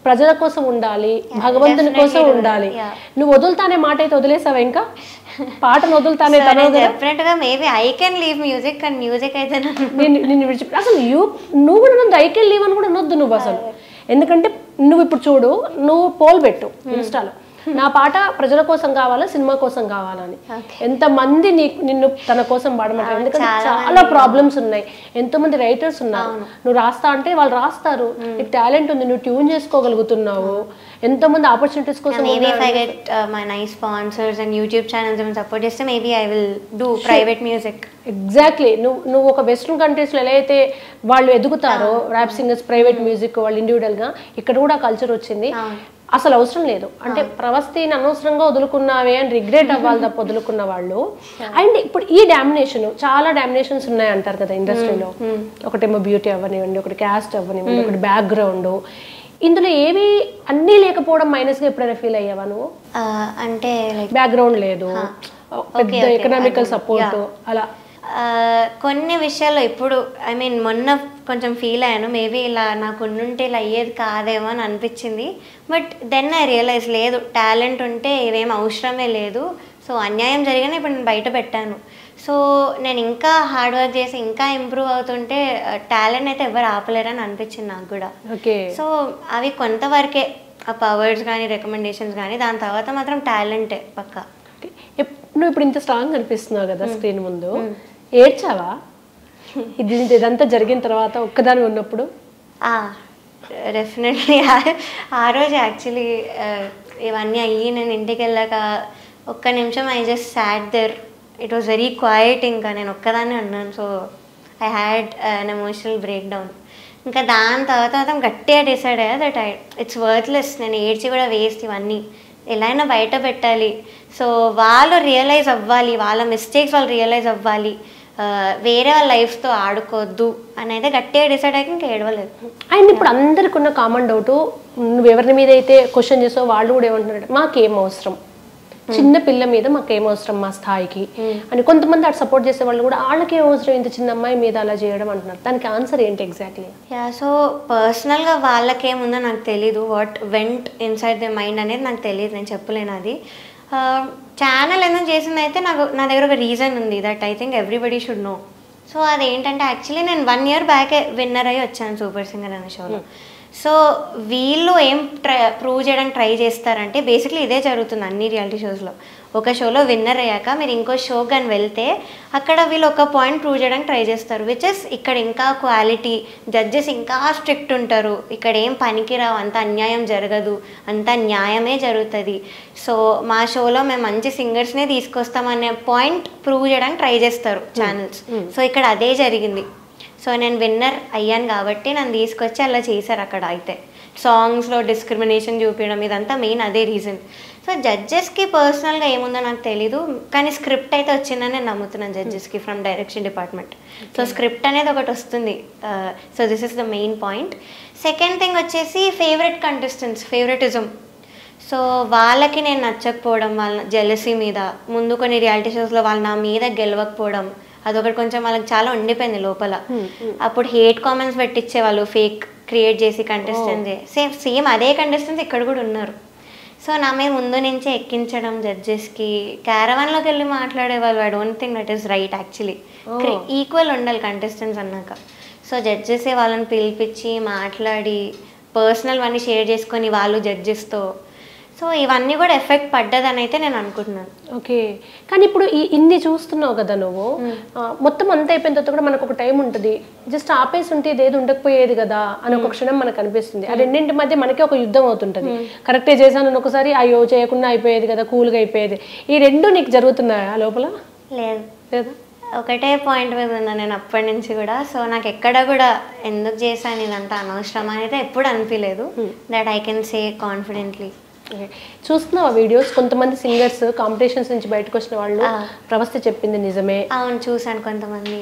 ప్రజల కోసం ఉండాలి, భగవంతుని కోసం ఉండాలి. నువ్వు వదులుతానే మాట అయితే వదిలేసావా? ఇంకా పాటను వదులుతానే డెఫినెట్గా maybe I can leave music, and music అయితే నిన్ను విడిచిపెట్టి అసలు నువ్వు కూడా నన్ను ఐ కెన్ లీవ్ అని కూడా అనొద్దు నువ్వు అసలు. ఎందుకంటే నువ్వు ఇప్పుడు చూడు, నువ్వు పోల్ పెట్టు ఇన్స్టాలో, నా పాట ప్రజల కోసం కావాలా సినిమా కోసం కావాలని. ఎంతమంది నిన్ను తన కోసం పాడమంటారు, ఎందుకంటే చాలా ప్రాబ్లమ్స్ ఉన్నాయి, ఎంతో మంది రైటర్స్ ఉన్నారు. నువ్వు రాస్తా అంటే వాళ్ళు రాస్తారు, నీకు టాలెంట్ ఉంది, నువ్వు ట్యూన్ చేసుకోగలుగుతున్నావు, ఎంతో మంది ఆపర్చునిటీస్ కోసం. ఎగ్జాక్ట్లీ, నువ్వు ఒక వెస్ట్రన్ కంట్రీస్ లో ఎలా అయితే వాళ్ళు ఎదుగుతారో ర్యాప్ సింగర్స్, ప్రైవేట్ మ్యూజిక్ వాళ్ళు ఇండివిజువల్ గా, ఇక్కడ కూడా కల్చర్ వచ్చింది. అసలు అవసరం లేదు అంటే ప్రవస్తిని అనవసరంగా వదులుకున్నావే అని రిగ్రెట్ అవ్వాలి తప్ప వదులుకున్న వాళ్ళు. అండ్ ఇప్పుడు ఈ డామినేషన్, చాలా డామినేషన్స్ ఉన్నాయి అంటారు కదా ఇండస్ట్రీలో. ఒకటేమో బ్యూటీ అవ్వనివ్వండి, ఒకటి క్యాస్ట్ అవ్వనివ్వండి, ఒకటి బ్యాక్గ్రౌండ్, ఇందులో ఏవి అన్నీ లేకపోవడం మైనస్ గా ఎప్పుడైనా ఫీల్ అయ్యావా నువ్వు? అంటే బ్యాక్గ్రౌండ్ లేదు, పెద్ద ఎకనామికల్ సపోర్ట్, అలా కొన్ని విషయాల్లో ఇప్పుడు ఐ మీన్ మొన్న కొంచెం ఫీల్ అయ్యాను, మేబీ ఇలా నాకు ఉండుంటే ఇలా అయ్యేది కాదేమో అని అనిపించింది. బట్ దెన్ ఐ రియలైజ్ లేదు, టాలెంట్ ఉంటే ఇవేం అవసరమే లేదు. సో అన్యాయం జరిగినా ఇప్పుడు నేను బయట పెట్టాను. సో నేను ఇంకా హార్డ్ వర్క్ చేసి ఇంకా ఇంప్రూవ్ అవుతుంటే టాలెంట్ అయితే ఎవరు ఆపలేరని అనిపించింది నాకు కూడా. సో అవి కొంతవరకే, ఆ పవర్స్ కానీ రికమెండేషన్స్ కానీ, దాని తర్వాత మాత్రం టాలెంటే పక్కా. నువ్వు ఇప్పుడు ఇంత స్ట్రాంగ్ అనిపిస్తున్నావు కదా స్క్రీన్ ముందు, ఏడ్చావా ఇదంతా జరిగిన తర్వాత ఒక్కదాని ఉన్నప్పుడు? డెఫినెట్లీ. ఆ రోజు యాక్చువల్లీ ఇవన్నీ అయ్యి నేను ఇంటికి వెళ్ళాక ఒక్క నిమిషం I just sat there, it was very quiet. ఇంకా నేను ఒక్కదాన్ని ఉన్నాను. So I had an emotional breakdown. ఇంకా దాని తర్వాత మాత్రం గట్టిగా డిసైడ్ అయ్యా దట్ ఇట్స్ వర్త్లెస్, నేను ఏడ్చి కూడా వేస్ట్, ఇవన్నీ ఎలా అయినా బయట పెట్టాలి. సో వాళ్ళు రియలైజ్ అవ్వాలి, వాళ్ళ మిస్టేక్స్ వాళ్ళు రియలైజ్ అవ్వాలి, వేరే వాళ్ళ లైఫ్తో ఆడుకోవద్దు అని అయితే గట్టిగా డిసైడ్ అయ్యాక ఇంకా ఏడవలేదు. అండ్ ఇప్పుడు అందరికి ఉన్న కామన్ డౌట్, నువ్వు ఎవరి మీద అయితే క్వశ్చన్ చేసావు వాళ్ళు కూడా ఏమంటున్నారు, మాకేం అవసరం, చిన్న పిల్ల మీద మాకేం అవసరం మా స్థాయికి అని. కొంతమంది అటు సపోర్ట్ చేసే వాళ్ళు కూడా వాళ్ళకేం అవసరం ఇంత చిన్న అమ్మాయి మీద అలా చేయడం అంటున్నారు. దానికి ఆన్సర్ ఏంటి ఎగ్జాక్ట్లీ? సో పర్సనల్గా వాళ్ళకేముందో నాకు తెలీదు, what went inside the mind అనేది నాకు తెలియదు, నేను చెప్పలేను అది. ఛానల్ ఎందుకు చేసింది అయితే నా దగ్గర ఒక రీజన్ ఉంది, that I think everybody should know. So అదేంటంటే యాక్చువల్లీ నేను 1 year బ్యాకే విన్నర్ అయ్యి వచ్చాను సూపర్ సింగర్ అనే షోలో. సో వీళ్ళు ఏం ప్రూవ్ చేయడానికి ట్రై చేస్తారంటే, బేసిక్లీ ఇదే జరుగుతుంది అన్ని రియాలిటీ షోస్లో. ఒక షోలో విన్నర్ అయ్యాక మీరు ఇంకో షో కానీ వెళ్తే అక్కడ వీళ్ళు ఒక పాయింట్ ప్రూవ్ చేయడానికి ట్రై చేస్తారు, విచ్ ఇస్ ఇక్కడ ఇంకా క్వాలిటీ, జడ్జెస్ ఇంకా స్ట్రిక్ట్ ఉంటారు, ఇక్కడ ఏం పనికిరావు, అంత అన్యాయం జరగదు, అంత న్యాయమే జరుగుతుంది. సో మా షోలో మేము మంచి సింగర్స్నే తీసుకొస్తామనే పాయింట్ ప్రూవ్ చేయడానికి ట్రై చేస్తారు ఛానల్స్. సో ఇక్కడ అదే జరిగింది. సో నేను విన్నర్ అయ్యాను కాబట్టి నన్ను తీసుకొచ్చి అలా చేశారు అక్కడ అయితే. సాంగ్స్లో డిస్క్రిమినేషన్ చూపించడం ఇదంతా మెయిన్ అదే రీజన్. సో జడ్జెస్కి పర్సనల్గా ఏముందో నాకు తెలీదు, కానీ స్క్రిప్ట్ అయితే వచ్చిందని నేను నమ్ముతున్నాను జడ్జెస్కి from direction department. So script అనేది ఒకటి వస్తుంది. So this is the main point. Second thing వచ్చేసి ఫేవరెట్ కంటెస్టెంట్స్, ఫేవరెటిజం. సో వాళ్ళకి నేను నచ్చకపోవడం, వాళ్ళ జెలసీ మీద, ముందు కొన్ని రియాలిటీ షోస్లో వాళ్ళు నా మీద గెలవకపోవడం, అదొకటి కొంచెం వాళ్ళకి చాలా ఉండిపోయింది లోపల. అప్పుడు హేట్ కామెంట్స్ పెట్టించేవాళ్ళు ఫేక్ క్రియేట్ చేసి కంటెస్టెంట్స్. సేమ్ అదే కంటెస్టెంట్స్ ఇక్కడ కూడా ఉన్నారు. సో నా మీద ముందు నుంచే ఎక్కించడం జడ్జెస్కి, క్యారవాన్లోకి వెళ్ళి మాట్లాడేవాళ్ళు. I don't think that is right actually. Equal ఉండాలి కంటెస్టెంట్స్ అన్నాక. సో జడ్జెసే వాళ్ళని పిలిపించి మాట్లాడి పర్సనల్ అన్నీ షేర్ చేసుకొని వాళ్ళు జడ్జెస్తో. సో ఇవన్నీ కూడా ఎఫెక్ట్ పడ్డదని అయితే నేను అనుకుంటున్నాను. ఓకే, కానీ ఇప్పుడు ఇన్ని చూస్తున్నావు కదా నువ్వు, మొత్తం అంతా అయిపోయిన తర్వాత కూడా మనకు ఒక టైం ఉంటుంది, జస్ట్ ఆపేసి ఉంటే ఇదేది ఉండకపోయేది కదా అని ఒక క్షణం మనకు అనిపిస్తుంది. ఆ రెండింటి మధ్య మనకే ఒక యుద్ధం అవుతుంటుంది. కరెక్టే చేశాను ఒకసారి, అయ్యో చేయకుండా అయిపోయేది కదా, కూల్గా అయిపోయేది. ఈ రెండు నీకు జరుగుతున్నాయా లోపల? లేదు లేదా? ఒకటే పాయింట్ మీద ఉన్నా నేను అప్పటి నుంచి కూడా. సో నాకు ఎక్కడ కూడా ఎందుకు చేశాను ఇదంతా అనవసరం అనేది ఎప్పుడు అనిపించలేదు. That I can say confidently. చూస్తున్నావు ఆ వీడియోస్? కొంతమంది సింగర్స్ కాంపిటీషన్స్ నుంచి బయటకు వచ్చిన వాళ్ళు ప్రవస్థ చెప్పింది నిజమే. అవును, చూసాను కొంతమంది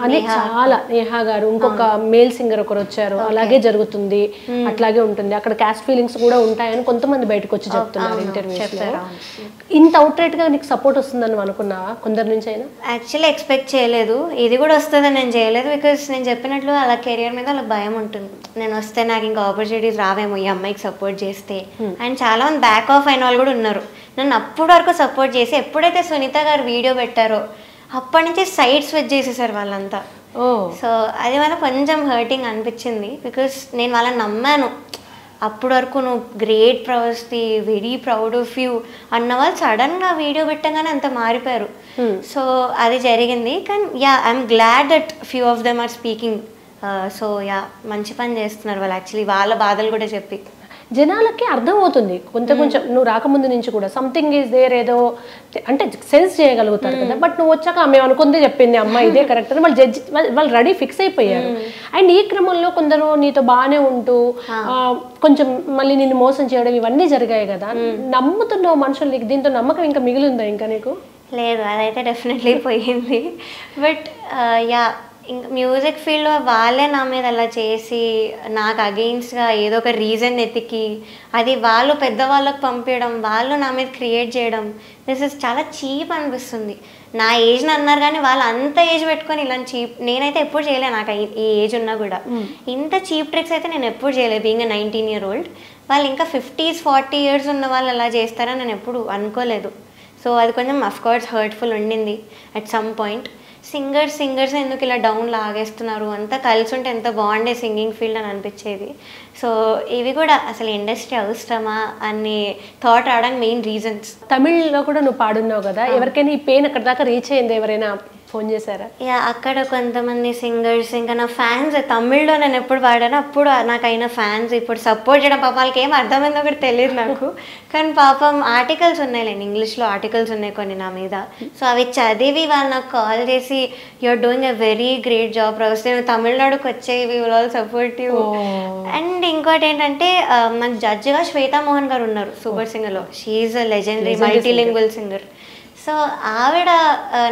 అని. చాలా నేహా గారు, ఇంకొక మేల్ సింగర్ ఒకరు వచ్చారు, అలాగే జరుగుతుంది, అట్లాగే ఉంటుంది, అక్కడ క్యాస్ట్ ఫీలింగ్స్ కూడా ఉంటాయని కొంతమంది బయటకు వచ్చి చెప్తున్నారు ఇంటర్వ్యూస్ లో. ఇంత అవుట్ రైట్ గా నీకు సపోర్ట్ వస్తుందని అనుకున్నా కొందరి నుంచి అయినా? యాక్చువల్లీ ఎక్స్పెక్ట్ చేయలేదు ఇది కూడా వస్తుందని. నేను చేయలేదు, బికాస్ నేను చెప్పినట్లు అలా కెరియర్ మీద అలా భయం ఉంటుంది. నేను వస్తే నాకు ఇంకా ఆపర్చునిటీస్ రావేమో ఈ అమ్మాయికి సపోర్ట్ చేస్తే. అండ్ చాలా బ్యాక్ ఆఫ్ అయిన వాళ్ళు కూడా ఉన్నారు నన్ను అప్పటి వరకు సపోర్ట్ చేసి. ఎప్పుడైతే సునీత గారు వీడియో పెట్టారో అప్పటి నుంచి సైడ్ స్విచ్ చేసేసారు వాళ్ళంతా. సో అది మనకు కొంచెం హర్టింగ్ అనిపించింది, బికాస్ నేను వాళ్ళని నమ్మాను. అప్పటి వరకు నువ్వు great Pravasthi, very proud of you అన్న వాళ్ళు సడన్గా వీడియో పెట్టగానే అంత మారిపోయారు. సో అది జరిగింది. కానీ I'm glad that few of them are speaking. So మంచి పని చేస్తున్నారు వాళ్ళు యాక్చువల్లీ, వాళ్ళ బాధలు కూడా చెప్పి. జనాలకి అర్థమవుతుంది కొంచెం, నువ్వు రాకముందు నుంచి కూడా సంథింగ్ ఈజ్ దేర్, ఏదో అంటే సెన్స్ చేయగలుగుతారు కదా. బట్ నువ్వు వచ్చాక మేము అనుకుందే చెప్పింది అమ్మ ఇదే కరెక్ట్ అని వాళ్ళు జడ్జి, వాళ్ళు రెడీ ఫిక్స్ అయిపోయారు. అండ్ ఈ క్రమంలో కొందరు నీతో బాగానే ఉంటూ కొంచెం మళ్ళీ నిన్ను మోసం చేయడం ఇవన్నీ జరిగాయి కదా. నమ్ముతున్నావు మనుషులు, నీకు దీంతో నమ్మకం ఇంకా మిగిలిందా ఇంకా నీకు? లేదు, అదైతే డెఫినెట్లీ పోయింది. బట్ ఇంకా మ్యూజిక్ ఫీల్డ్లో వాళ్ళే నా మీద అలా చేసి నాకు అగెయిన్స్ట్గా ఏదో ఒక రీజన్ ఎతికి అది వాళ్ళు పెద్దవాళ్ళకి పంపించడం, వాళ్ళు నా మీద క్రియేట్ చేయడం, దిస్ ఇస్ చాలా చీప్ అనిపిస్తుంది. నా ఏజ్ని అన్నారు కానీ వాళ్ళు అంత ఏజ్ పెట్టుకొని ఇలా చీప్ నేనైతే ఎప్పుడు చేయలే. నాకు ఈ ఏజ్ ఉన్నా కూడా ఇంత చీప్ ట్రిక్స్ అయితే నేను ఎప్పుడు చేయలేదు. బీయింగ్ 19 year old, వాళ్ళు ఇంకా 50s 40 years ఉన్న వాళ్ళు అలా చేస్తారని నేను ఎప్పుడు అనుకోలేదు. సో అది కొంచెం అఫ్కోర్స్ హర్ట్ఫుల్ ఉండింది అట్ సమ్ పాయింట్. సింగర్స్ ఎందుకు ఇలా డౌన్ లాగేస్తున్నారు, అంతా కలిసి ఉంటే ఎంత బాగుండే సింగింగ్ ఫీల్డ్ అని అనిపించేది. సో ఇవి కూడా అసలు ఇండస్ట్రీ అవసరమా అని థాట్ రావడానికి మెయిన్ రీజన్స్. తమిళ్లో కూడా నువ్వు పాడున్నావు కదా, ఎవరికైనా ఈ పెయిన్ అక్కడ దాకా రీచ్ అయింది? ఎవరైనా ఫోన్ చేశారా? అక్కడ కొంతమంది సింగర్స్, ఇంకా నా ఫ్యాన్స్ తమిళ్లో నేను ఎప్పుడు పాడానో అప్పుడు నాకు అయిన ఫ్యాన్స్ ఇప్పుడు సపోర్ట్ చేయడం. పాపం వాళ్ళకి ఏం అర్థమైందో కూడా తెలియదు నాకు, కానీ పాపం ఆర్టికల్స్ ఉన్నాయిలేండి, ఇంగ్లీష్లో ఆర్టికల్స్ ఉన్నాయి కొన్ని నా మీద. సో అవి చదివి వాళ్ళు నాకు కాల్ చేసి you're doing a very great job Pravasthi, నువ్వు తమిళనాడుకి వచ్చే we will all support you. And ఇంకోటి ఏంటంటే నాకు జడ్జిగా శ్వేతా మోహన్ గారు ఉన్నారు సూపర్ సింగర్లో. She is a legendary multilingual singer. So ఆవిడ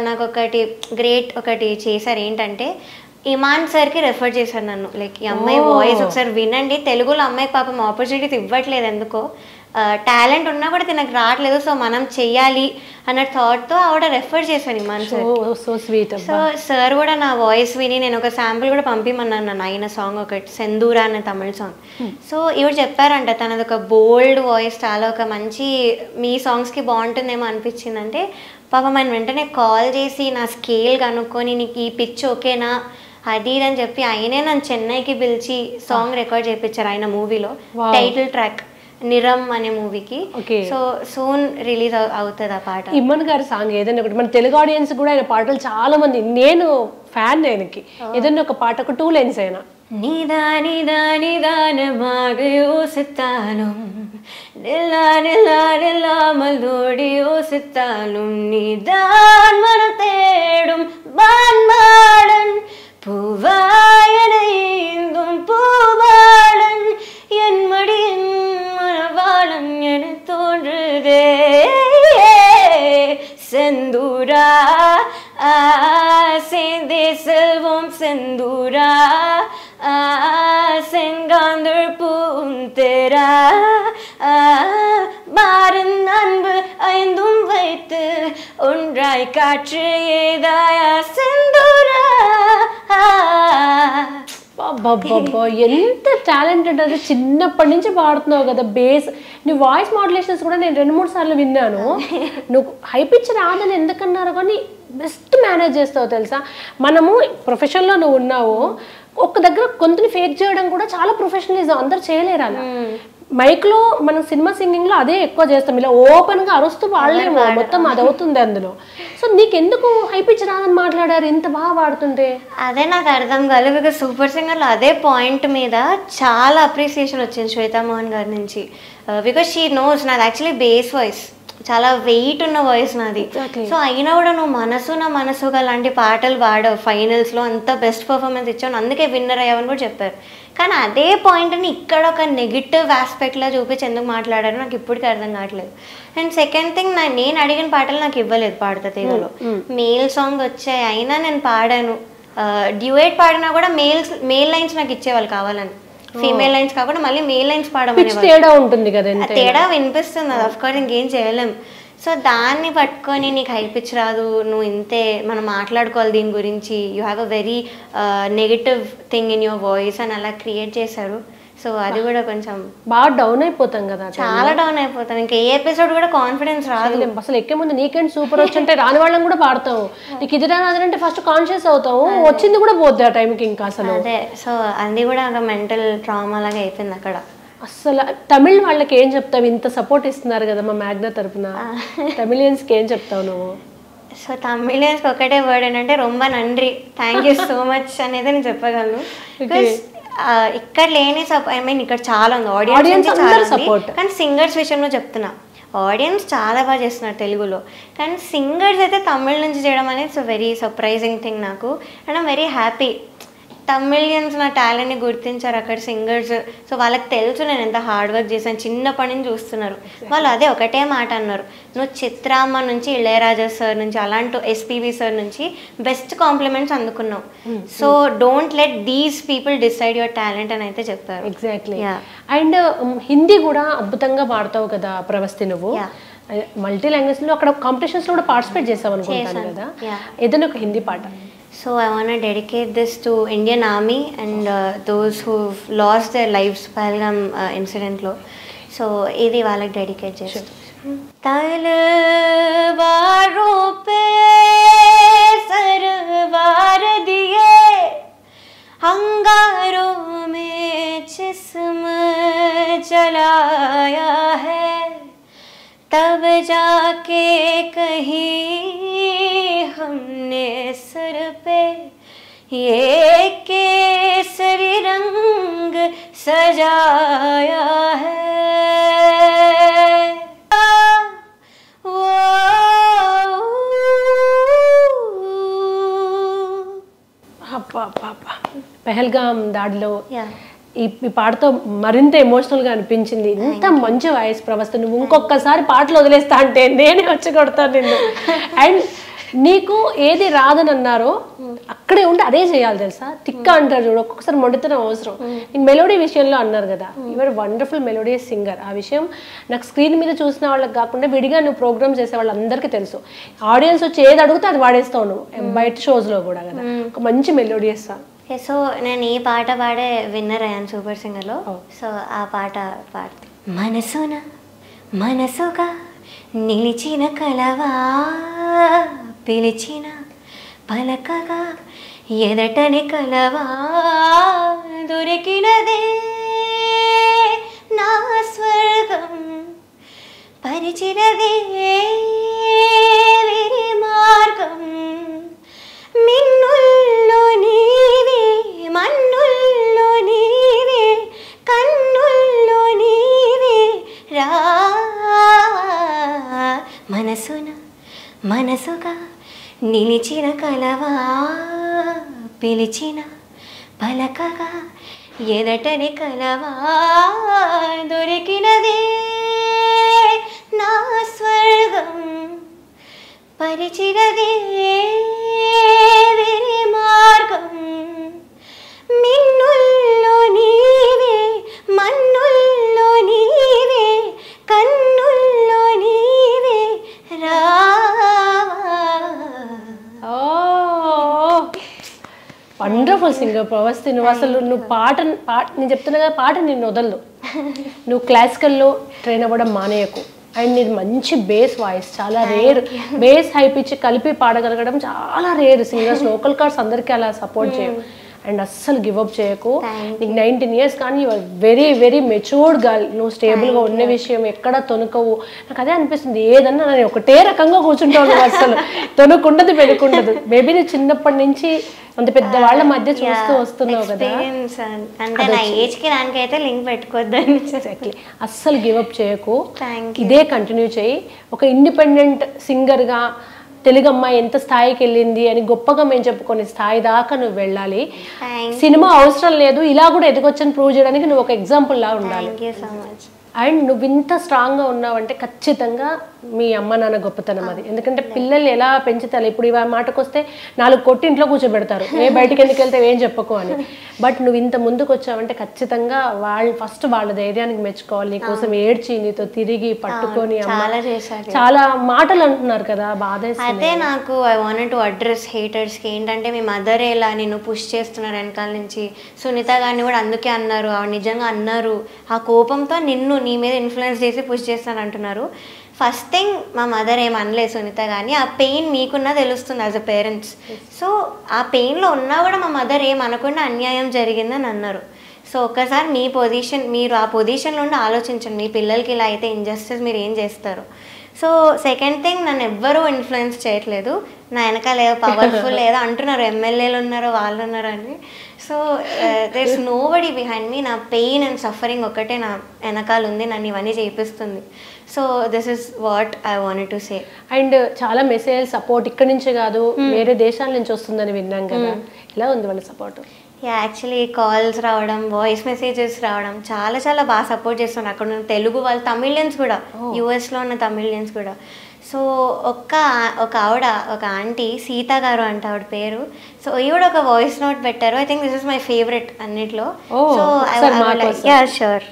నాకు ఒకటి చేశారు, ఏంటంటే ఇమాన్ సార్కి రెఫర్ చేశారు నన్ను. లైక్ ఈ అమ్మాయి వాయిస్ ఒకసారి వినండి, తెలుగులో అమ్మాయికి పాపం ఆపర్చునిటీస్ ఇవ్వట్లేదు ఎందుకో, టాలెంట్ ఉన్నా కూడా తినకు రావట్లేదు, సో మనం చెయ్యాలి అన్న థాట్తో ఆవిడ రెఫర్ చేశాను Imman sir. So sweet. So sir కూడా నా వాయిస్ విని నేను ఒక శాంపుల్ కూడా పంపిమన్నాను నన్ను, అయిన సాంగ్ ఒకటి సెందూరా అనే తమిళ సాంగ్. సో ఇవిడ చెప్పారంట తనది ఒక బోల్డ్ వాయిస్, చాలా ఒక మంచి మీ సాంగ్స్కి బాగుంటుందేమో అనిపించిందంటే పాపం ఆయన వెంటనే కాల్ చేసి నా స్కేల్ కనుక్కొని నీకు ఈ పిచ్ ఓకేనా అది ఇది అని చెప్పి ఆయనే నన్ను చెన్నైకి పిలిచి సాంగ్ రికార్డ్ చేయించారు ఆయన మూవీలో టైటిల్ ట్రాక్ నిరం అనే మూవీకి. సో సూన్ రిలీజ్ అవుతుంది ఆ పాట. ఇమ్మన్ గారి సాంగ్ ఏదైనా ఒకటి, మన తెలుగు ఆడియన్స్ కూడా ఆయన పాటలు చాలా మంది, నేను ఫ్యాన్ ఆయనకి, ఏదైనా ఒక పాట ఒక 2 lines అయినా నిదానமாக யோசித்தாலும் நில்லாமல் ஓடி யோசித்தாலும் நீதான் மனம் தேடும் வான்மாளன் பூவாயனைந்தும் பூவாளன் என் மடிய रे सिंदूरा सेंदे सेल्वम सिंदूरा செங்காந்தள் பூந்தெரா பாரன் அன்பு ஐந்தும் வைத்து ஒன்றாய் காற்று ஏதாயா செந்தூரா. ఎంత టాలెంటెడ్ అది, చిన్నప్పటి నుంచి పాడుతున్నావు కదా. బేస్ నీ వాయిస్ మాడ్యులేషన్స్ కూడా నేను 2-3 సార్లు విన్నాను. నువ్వు హై పిచ్ రాదని ఎందుకన్నారు కానీ బెస్ట్ మేనేజ్ చేస్తావు తెలుసా. మనము ప్రొఫెషన్లో నువ్వు ఉన్నావు, ఒక్క దగ్గర గొంతుని ఫేక్ చేయడం కూడా చాలా ప్రొఫెషనలిజం, అందరు చేయలేరు అలా. మైక్లో మనం సినిమా సింగింగ్లో అదే ఎక్కువ చేస్తాం, ఇలా ఓపెన్గా అరుస్తూ పాడలేము, మొత్తం అది అవుతుంది అందులో. సో నీకెందుకు హై పిచ్ రాదని మాట్లాడారు ఇంత బాగా పాడుతుంటే? అదే నాకు అర్థం కాలేదు. బికాజ్ సూపర్ సింగర్లో అదే పాయింట్ మీద చాలా అప్రిసియేషన్ వచ్చింది శ్వేతా మోహన్ గారి నుంచి. బికాజ్ షీ నోస్ నాది యాక్చువల్లీ బేస్ వాయిస్, చాలా వెయిట్ ఉన్న వాయిస్ నాది. సో అయినా కూడా నువ్వు నా మనసుగా లాంటి పాటలు పాడావు, ఫైనల్స్లో అంత బెస్ట్ పర్ఫార్మెన్స్ ఇచ్చావు, అందుకే విన్నర్ అయ్యావని కూడా చెప్పారు. కానీ అదే పాయింట్ని ఇక్కడ ఒక నెగిటివ్ ఆస్పెక్ట్లో చూపించి ఎందుకు మాట్లాడారు నాకు ఇప్పటికీ అర్థం కావట్లేదు. అండ్ సెకండ్ థింగ్, నేను అడిగిన పాటలు నాకు ఇవ్వలేదు పాడతా తీగలో. మేల్ సాంగ్ వచ్చాయి అయినా నేను పాడాను, డ్యూయట్ పాడినా కూడా మేల్ లైన్స్ నాకు ఇచ్చేవాళ్ళు కావాలని, ఫీమేల్ లైన్స్ కాకుండా మళ్ళీ మేల్ లైన్స్ పాడమని. తేడా ఉంటుంది కదా, తేడా వినిపిస్తుంది, అది అఫ్కోర్స్ ఇంకేం చేయలేం. సో దాన్ని పట్టుకొని నీకు హై పిచ్ రాదు, నువ్వు ఇంతే, మనం మాట్లాడుకోవాలి దీని గురించి, you have a very negative thing in your voice అని అలా క్రియేట్ చేశారు. సో అది కూడా కొంచెం బాగా డౌన్ అయిపోతాం కదా, చాలా డౌన్ అయిపోతాం. ఇంకా ఏ ఎపిసోడ్ కూడా కాన్ఫిడెన్స్ రాదు అసలు. ఎక్కే ముందు నీకేంటి సూపర్ వచ్చింటే రాని వాళ్ళని కూడా పాడతావు, నీకు ఇది రాదంటే ఫస్ట్ కాన్షియస్ అవుతావు, వచ్చింది కూడా పోద్ది ఆ టైంకి ఇంకా అసలు. అదే, సో అది కూడా ఒక మెంటల్ ట్రామా లాగా అయిపోయింది అక్కడ. అసలు తమిళ్ వాళ్ళకి ఏం చెప్తావు? ఇంత సపోర్ట్ ఇస్తున్నారు కదా మా మ్యాగ్నా తరపున, తమిళియన్స్కి ఏం చెప్తావు నువ్వు? సో తమిళియన్స్కి ఒకటే వర్డ్ ఏంటంటే రొంబ నండ్రి, థ్యాంక్ యూ సో మచ్ అనేది నేను చెప్పగలను. బికాస్ ఇక్కడ లేని ఐ మీన్ ఇక్కడ చాలా ఉంది, ఆడియన్స్ చాలా సపోర్ట్. కానీ సింగర్స్ విషయంలో చెప్తున్నా, ఆడియన్స్ చాలా బాగా చేస్తున్నారు తెలుగులో, కానీ సింగర్స్ అయితే తమిళ్ నుంచి చేయడం అనేది ఇట్స్ వెరీ సర్ప్రైజింగ్ థింగ్ నాకు. And I'm very happy Tamilians నా టాలెంట్ని గుర్తించారు అక్కడ సింగర్స్. సో వాళ్ళకి తెలుసు నేను ఎంత హార్డ్ వర్క్ చేశాను, చిన్నప్పటి నుంచి చూస్తున్నారు వాళ్ళు. అదే ఒకటే మాట అన్నారు, నువ్వు చిత్రామ్మ నుంచి ఇళయరాజా సార్ నుంచి అలాంటి ఎస్పీబీ సార్ నుంచి బెస్ట్ కాంప్లిమెంట్స్ అందుకున్నావు. So don't let these people decide your talent అని అయితే చెప్పారు. ఎగ్జాక్ట్లీ. అండ్ హిందీ కూడా అద్భుతంగా పాడతావు కదా ప్రవస్తి, నువ్వు మల్టీ లాంగ్వేజ్లో అక్కడ కాంపిటీషన్స్లో కూడా పార్టిసిపేట్ చేసావు అనుకుంటాను కదా, ఏదైనా ఒక హిందీ పాట. So I want to dedicate this to Indian Army and those who've lost their lives Pahalgam incident lo. So idi valaki dedicate chestanu. Talwaron pe sarwar diye अंगारों में जिस्म जलाया है, तब जाके कहीं हमने सर पे ये केसरी रंग सजाया है. పెహల్గాం దాడిలో ఈ పాటతో మరింత ఎమోషనల్గా అనిపించింది. ఇంత మంచి వాయిస్ ప్రవస్తి, నువ్వు ఇంకొకసారి పాటలు వదిలేస్తా అంటే నేనే వచ్చి కొడతాను నిన్ను. అండ్ నీకు ఏది రాదని అన్నారో అక్కడే ఉండి అదే చేయాలి తెలుసా. తిక్క అంటారు చూడు, ఒక్కొక్కసారి మొండితనం అవసరం. నీకు మెలోడీ విషయంలో అన్నారు కదా, యువర్ వండర్ఫుల్ మెలోడియస్ సింగర్. ఆ విషయం నాకు స్క్రీన్ మీద చూసిన వాళ్ళకి కాకుండా విడిగా నువ్వు ప్రోగ్రామ్ చేసే వాళ్ళందరికీ తెలుసు. ఆడియన్స్ వచ్చి ఏది అడిగితే అది వాడేస్తావు నువ్వు, బయట షోస్లో కూడా కదా. ఒక మంచి మెలోడియస్ సాంగ్. సో నేను ఈ పాట పాడే విన్నర్ అయ్యాను సూపర్ సింగర్లో. సో ఆ పాట పాడితే మనసున మనసుగా నిలిచిన కలవా, పిలిచిన పలకగా ఎదటని కలవా, దొరికినదే నా స్వర్గం, పరిచినదే విరి మార్గం, మిన్నుల్లో నీవే మన్నుల్లో నీవే కన్నుల్లో నీవే రా, మనసున మనసుగా నిలిచిన కలవా, పిలిచిన పలకగా ఎదటని కలవా, దొరికినదే నా మంచిగదే వేరే మార్గం మిన్నుల్లో నీవే మన్నుల్లో నీవే కన్నుల్లో నీవే వండర్ఫుల్ సింగర్ ప్రవస్తి. నువ్వు అసలు నువ్వు నేను చెప్తున్నా కదా, పాట నిన్ను వదలదు. నువ్వు క్లాసికల్లో ట్రైన్ అవ్వడం మానేయకు. అండ్ నీది మంచి బేస్ వాయిస్, చాలా రేర్. బేస్ హై పిచ్ కలిపి పాడగలగడం చాలా రేర్. సింగర్స్ లోకల్ కార్డ్స్ అందరికీ అలా సపోర్ట్ చేయవు. అండ్ అస్సలు గివప్ చేయకు. నీకు 19 years కానీ you are very very matured girl. నువ్వు స్టేబుల్గా ఉన్న విషయం ఎక్కడ తొనుకవు. నాకు అదే అనిపిస్తుంది, ఏదన్నా నేను ఒకటే రకంగా కూర్చుంటాను. అసలు తొనుకుండదు పెరుగుండదు. మేబీ నువ్వు చిన్నప్పటి నుంచి అంత పెద్ద వాళ్ళ మధ్య చూస్తూ వస్తున్నావు కదా. అస్సలు గివప్ చేయకు, ఇదే కంటిన్యూ చేయి. ఒక ఇండిపెండెంట్ సింగర్గా తెలుగు అమ్మాయి ఎంత స్థాయికి వెళ్ళింది అని గొప్పగా మేము చెప్పుకునే స్థాయి దాకా నువ్వు వెళ్ళాలి. సినిమా అవసరం లేదు, ఇలా కూడా ఎదగొచ్చని ప్రూవ్ చేయడానికి నువ్వు ఒక ఎగ్జాంపుల్ లా ఉండాలి. అండ్ నువ్వు ఇంత స్ట్రాంగ్గా ఉన్నావంటే ఖచ్చితంగా మీ అమ్మ నాన్న గొప్పతనం అది. ఎందుకంటే పిల్లల్ని ఎలా పెంచుతారు. ఇప్పుడు ఇవా మాటకు వస్తే 4 కొట్టి ఇంట్లో కూర్చోబెడతారు, బయటికి ఎందుకు వెళ్తే ఏం చెప్పుకో అని. బట్ నువ్వు ఇంత ముందుకు వచ్చావంటే ఖచ్చితంగా ఫస్ట్ వాళ్ళ ధైర్యానికి మెచ్చుకోవాలి. నీ కోసం ఏడ్చి నీతో తిరిగి పట్టుకొని చాలా మాటలు అంటున్నారు కదా, బాధ. అదే నాకు ఐ వాంటెడ్ టు అడ్రస్ హేటర్స్కి ఏంటంటే, మీ మదర్ ఎలా నిన్ను పుష్ చేస్తున్నారు వెనకాల నుంచి. సునీత గారిని కూడా అందుకే అన్నారు, ఆవిడ నిజంగా అన్నారు. ఆ కోపంతో నిన్ను నీ మీద ఇన్ఫ్లుయెన్స్ చేసి పుష్ చేస్తాను అంటున్నారు. ఫస్ట్ థింగ్, మా మదర్ ఏం అనలేదు సునీత కానీ, ఆ పెయిన్ మీకున్నా తెలుస్తుంది యాజ్ అ పేరెంట్స్. సో ఆ పెయిన్లో ఉన్నా కూడా మా మదర్ ఏం అనకుండా అన్యాయం జరిగిందని అన్నారు. సో ఒక్కసారి మీ పొజిషన్, మీరు ఆ పొజిషన్లో ఉండి ఆలోచించండి, మీ పిల్లలకి ఇలా అయితే ఇంజస్టిస్ మీరు ఏం చేస్తారు. సో సెకండ్ థింగ్, నన్ను ఎవ్వరూ ఇన్ఫ్లుయెన్స్ చేయట్లేదు. నా వెనకాల ఏదో పవర్ఫుల్ ఏదో అంటున్నారు, ఎమ్మెల్యేలు ఉన్నారో వాళ్ళు ఉన్నారు అని. So there is nobody behind me. నా పెయిన్ అండ్ సఫరింగ్ ఒకటే నా వెనకాల ఉంది, నన్ను ఇవన్నీ చేపిస్తుంది. So this is what I wanted to say. And చాలా మెసేజ్ సపోర్ట్ ఇక్కడ నుంచే కాదు, వేరే దేశాల నుంచి వస్తుందని విన్నాం కదా, ఎలా ఉంది వాళ్ళ సపోర్ట్? యాక్చువల్లీ కాల్స్ రావడం, వాయిస్ మెసేజెస్ రావడం, చాలా చాలా బాగా సపోర్ట్ చేస్తున్నారు. అక్కడ ఉన్న తెలుగు వాళ్ళు, తమిళియన్స్ కూడా, యూఎస్లో ఉన్న తమిళియన్స్ కూడా. సో ఒక ఆవిడ, ఒక ఆంటీ సీత గారు అంట ఆవిడ పేరు. సో ఈవిడ ఒక వాయిస్ నోట్ పెట్టారు. I think this is my favourite అన్నిట్లో. So sure.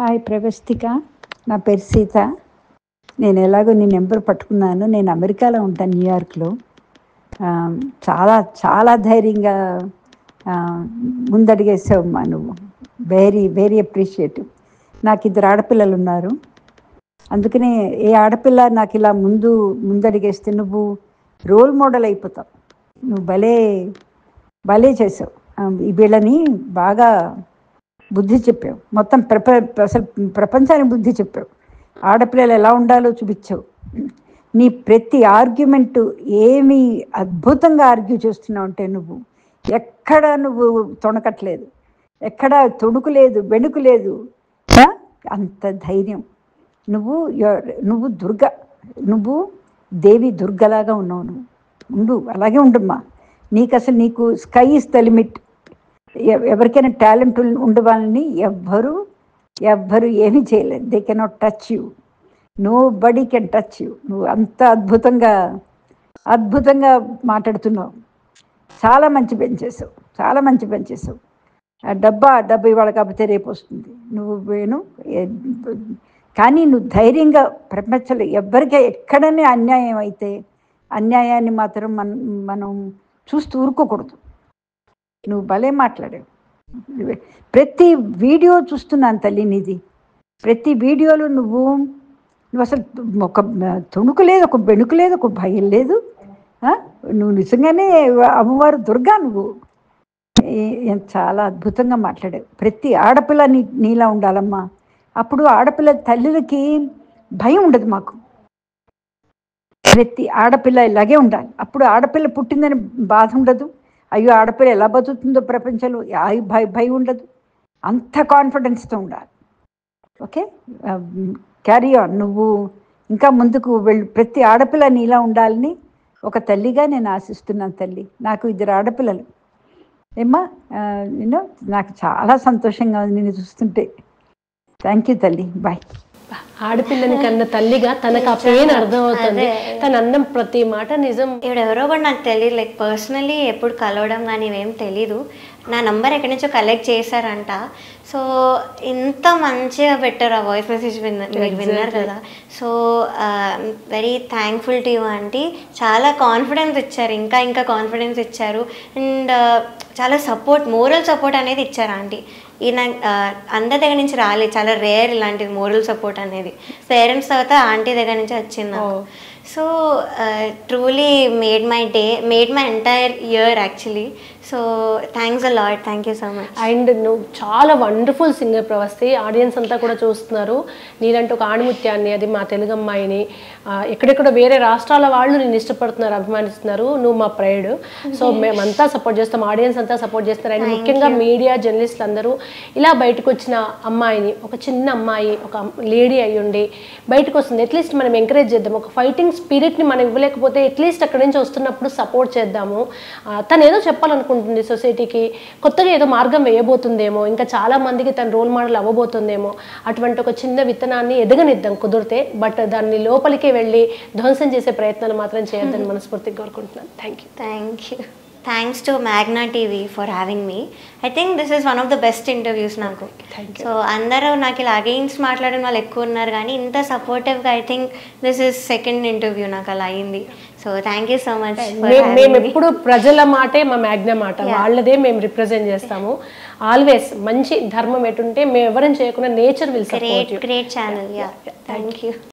హాయ్ ప్రవస్తిక, నా పేరు సీత. నేను ఎలాగో నీ నెంబర్ పట్టుకున్నాను. నేను అమెరికాలో ఉంటాను, న్యూయార్క్లో. చాలా చాలా ధైర్యంగా ముందడిగేసావమ్మా నువ్వు. Very very appreciative. నాకు 2 ఆడపిల్లలు ఉన్నారు. అందుకనే ఏ ఆడపిల్ల నాకు ఇలా ముందడిగేస్తే నువ్వు రోల్ మోడల్ అయిపోతావు. నువ్వు భలే చేసావు. ఈ వీళ్ళని బాగా బుద్ధి చెప్పావు. మొత్తం అసలు ప్రపంచానికి బుద్ధి చెప్పావు. ఆడపిల్లలు ఎలా ఉండాలో చూపించావు. నీ ప్రతి ఆర్గ్యుమెంటు ఏమి అద్భుతంగా ఆర్గ్యూ చేస్తున్నావు అంటే, నువ్వు ఎక్కడ నువ్వు తొణకట్లేదు, ఎక్కడ తొణుకు లేదు, బెణుకు లేదు. అంత ధైర్యం. నువ్వు నువ్వు దేవి దుర్గలాగా ఉన్నావు. నువ్వు ఉండు, అలాగే ఉండమ్మా. నీకు స్కై ఇస్ ద లిమిట్. ఎవరికైనా టాలెంట్ ఉండవాలని ఎవ్వరు ఏమీ చేయలేదు. They cannot touch you. Nobody can touch you. నువ్వు అంత అద్భుతంగా మాట్లాడుతున్నావు. చాలా మంచి పని చేసావు. ఆ డబ్బా ఇవాళ కాకపోతే రేపు వస్తుంది. కానీ నువ్వు ధైర్యంగా ప్రపంచంలో ఎవరికీ ఎక్కడనే అన్యాయం అయితే అన్యాయాన్ని మాత్రం మనం చూస్తూ ఊరుకోకూడదు. నువ్వు భలే మాట్లాడావు. ప్రతి వీడియో చూస్తున్నాను తల్లి నీది. ప్రతి వీడియోలో నువ్వు అసలు ఒక తొణుకు లేదు, ఒక బెణుకు లేదు, ఒక భయం లేదు. నువ్వు నిజంగానే అమ్మవారు దుర్గా. నువ్వు చాలా అద్భుతంగా మాట్లాడావు. ప్రతి ఆడపిల్ల నీలా ఉండాలమ్మా. అప్పుడు ఆడపిల్ల తల్లులకి భయం ఉండదు. మాకు ప్రతి ఆడపిల్ల ఇలాగే ఉండాలి. అప్పుడు ఆడపిల్ల పుట్టిందని బాధ ఉండదు. అయ్యో ఆడపిల్ల ఎలా బతుకుతుందో ప్రపంచంలో భయం ఉండదు. అంత కాన్ఫిడెన్స్తో ఉండాలి. Okay, carry on. నువ్వు ఇంకా ముందుకు వెళ్ళు. ప్రతి ఆడపిల్ల నీలా ఉండాలని ఒక తల్లిగా నేను ఆశిస్తున్నాను తల్లి. నాకు 2 ఆడపిల్లలు. ఏమ్మా, నాకు చాలా సంతోషంగా ఉంది నిన్ను చూస్తుంటే. థ్యాంక్ యూ తల్లి. బాయ్. ఆడపిల్లని కన్న తల్లిగా తనకు ఆ పెయిన్ అర్థమవుతుంది. తను అన్నం ప్రతి మాట నిజం. ఎవరో కూడా నాకు తెలియదు, లైక్ పర్సనలీ ఎప్పుడు కలవడం కానీ ఇవేం తెలీదు. నా నంబర్ ఎక్కడి నుంచో కలెక్ట్ చేశారంట. సో ఇంత మంచిగా పెట్టారు ఆ వాయిస్ మెసేజ్ మీరు విన్నారు కదా. So very thankful to you aunty. చాలా కాన్ఫిడెన్స్ ఇచ్చారు, ఇంకా ఇంకా కాన్ఫిడెన్స్ ఇచ్చారు. అండ్ చాలా సపోర్ట్, మోరల్ సపోర్ట్ అనేది ఇచ్చారు ఆంటీ. ఈయన అందరి దగ్గర నుంచి రాలేదు, చాలా రేర్ ఇలాంటిది మోరల్ సపోర్ట్ అనేది. పేరెంట్స్ తర్వాత ఆంటీ దగ్గర నుంచి వచ్చింది నాకు. So truly made my day, made my entire year actually. So thanks a lot, thank you so much. And నువ్వు చాలా వండర్ఫుల్ సింగర్ ప్రవస్తి. ఆడియన్స్ అంతా కూడా చూస్తున్నారు నీలంటే ఒక ఆణిముత్యాన్ని, అది మా తెలుగు అమ్మాయిని. ఎక్కడెక్కడ వేరే రాష్ట్రాల వాళ్ళు నేను ఇష్టపడుతున్నారు, అభిమానిస్తున్నారు. నువ్వు మా ప్రైడ్. సో మేమంతా సపోర్ట్ చేస్తాం, ఆడియన్స్ అంతా సపోర్ట్ చేస్తారు. అండ్ ముఖ్యంగా మీడియా జర్నలిస్టులు అందరూ ఇలా బయటకు వచ్చిన అమ్మాయిని, ఒక చిన్న అమ్మాయి, ఒక లేడీ అయ్యుండి బయటకు వస్తుంది, అట్లీస్ట్ మనం ఎంకరేజ్ చేద్దాం. ఒక ఫైటింగ్ స్పిరిట్ని మనం ఇవ్వలేకపోతే అట్లీస్ట్ అక్కడి నుంచి వస్తున్నప్పుడు సపోర్ట్ చేద్దాము. తను ఏదో చెప్పాలనుకుంటుంది సొసైటీకి, కొత్తగా ఏదో మార్గం వేయబోతుందేమో, ఇంకా చాలా మందికి తన రోల్ మోడల్ అవ్వబోతుందేమో. అటువంటి ఒక చిన్న విత్తనాన్ని ఎదగనిద్దాం కుదిరితే, బట్ దాన్ని లోపలికే వెళ్ళి ధ్వంసం చేసే ప్రయత్నాలు మాత్రం చేయొద్దని మనస్ఫూర్తిగా కోరుకుంటున్నాను. Thank you. Thanks to Magna TV for having me. I think this is one of the best interviews నాకు. సో అందరూ నాకు ఇలా అగెయిన్స్ మాట్లాడిన వాళ్ళు ఎక్కువ ఉన్నారు, కానీ ఇంత సపోర్టివ్గా I think this is second interview నాకు అలా అయింది. So thank you so much. మేము ఎప్పుడు ప్రజల మాటే మా మ్యాగ్నా మాట, వాళ్ళదే మేము రిప్రజెంట్ చేస్తాము. ఆల్వేస్ మంచి ధర్మం ఎటుంటే మేము ఎవరైనా చేయకుండా nature will support you. Great channel. Yeah, thank you.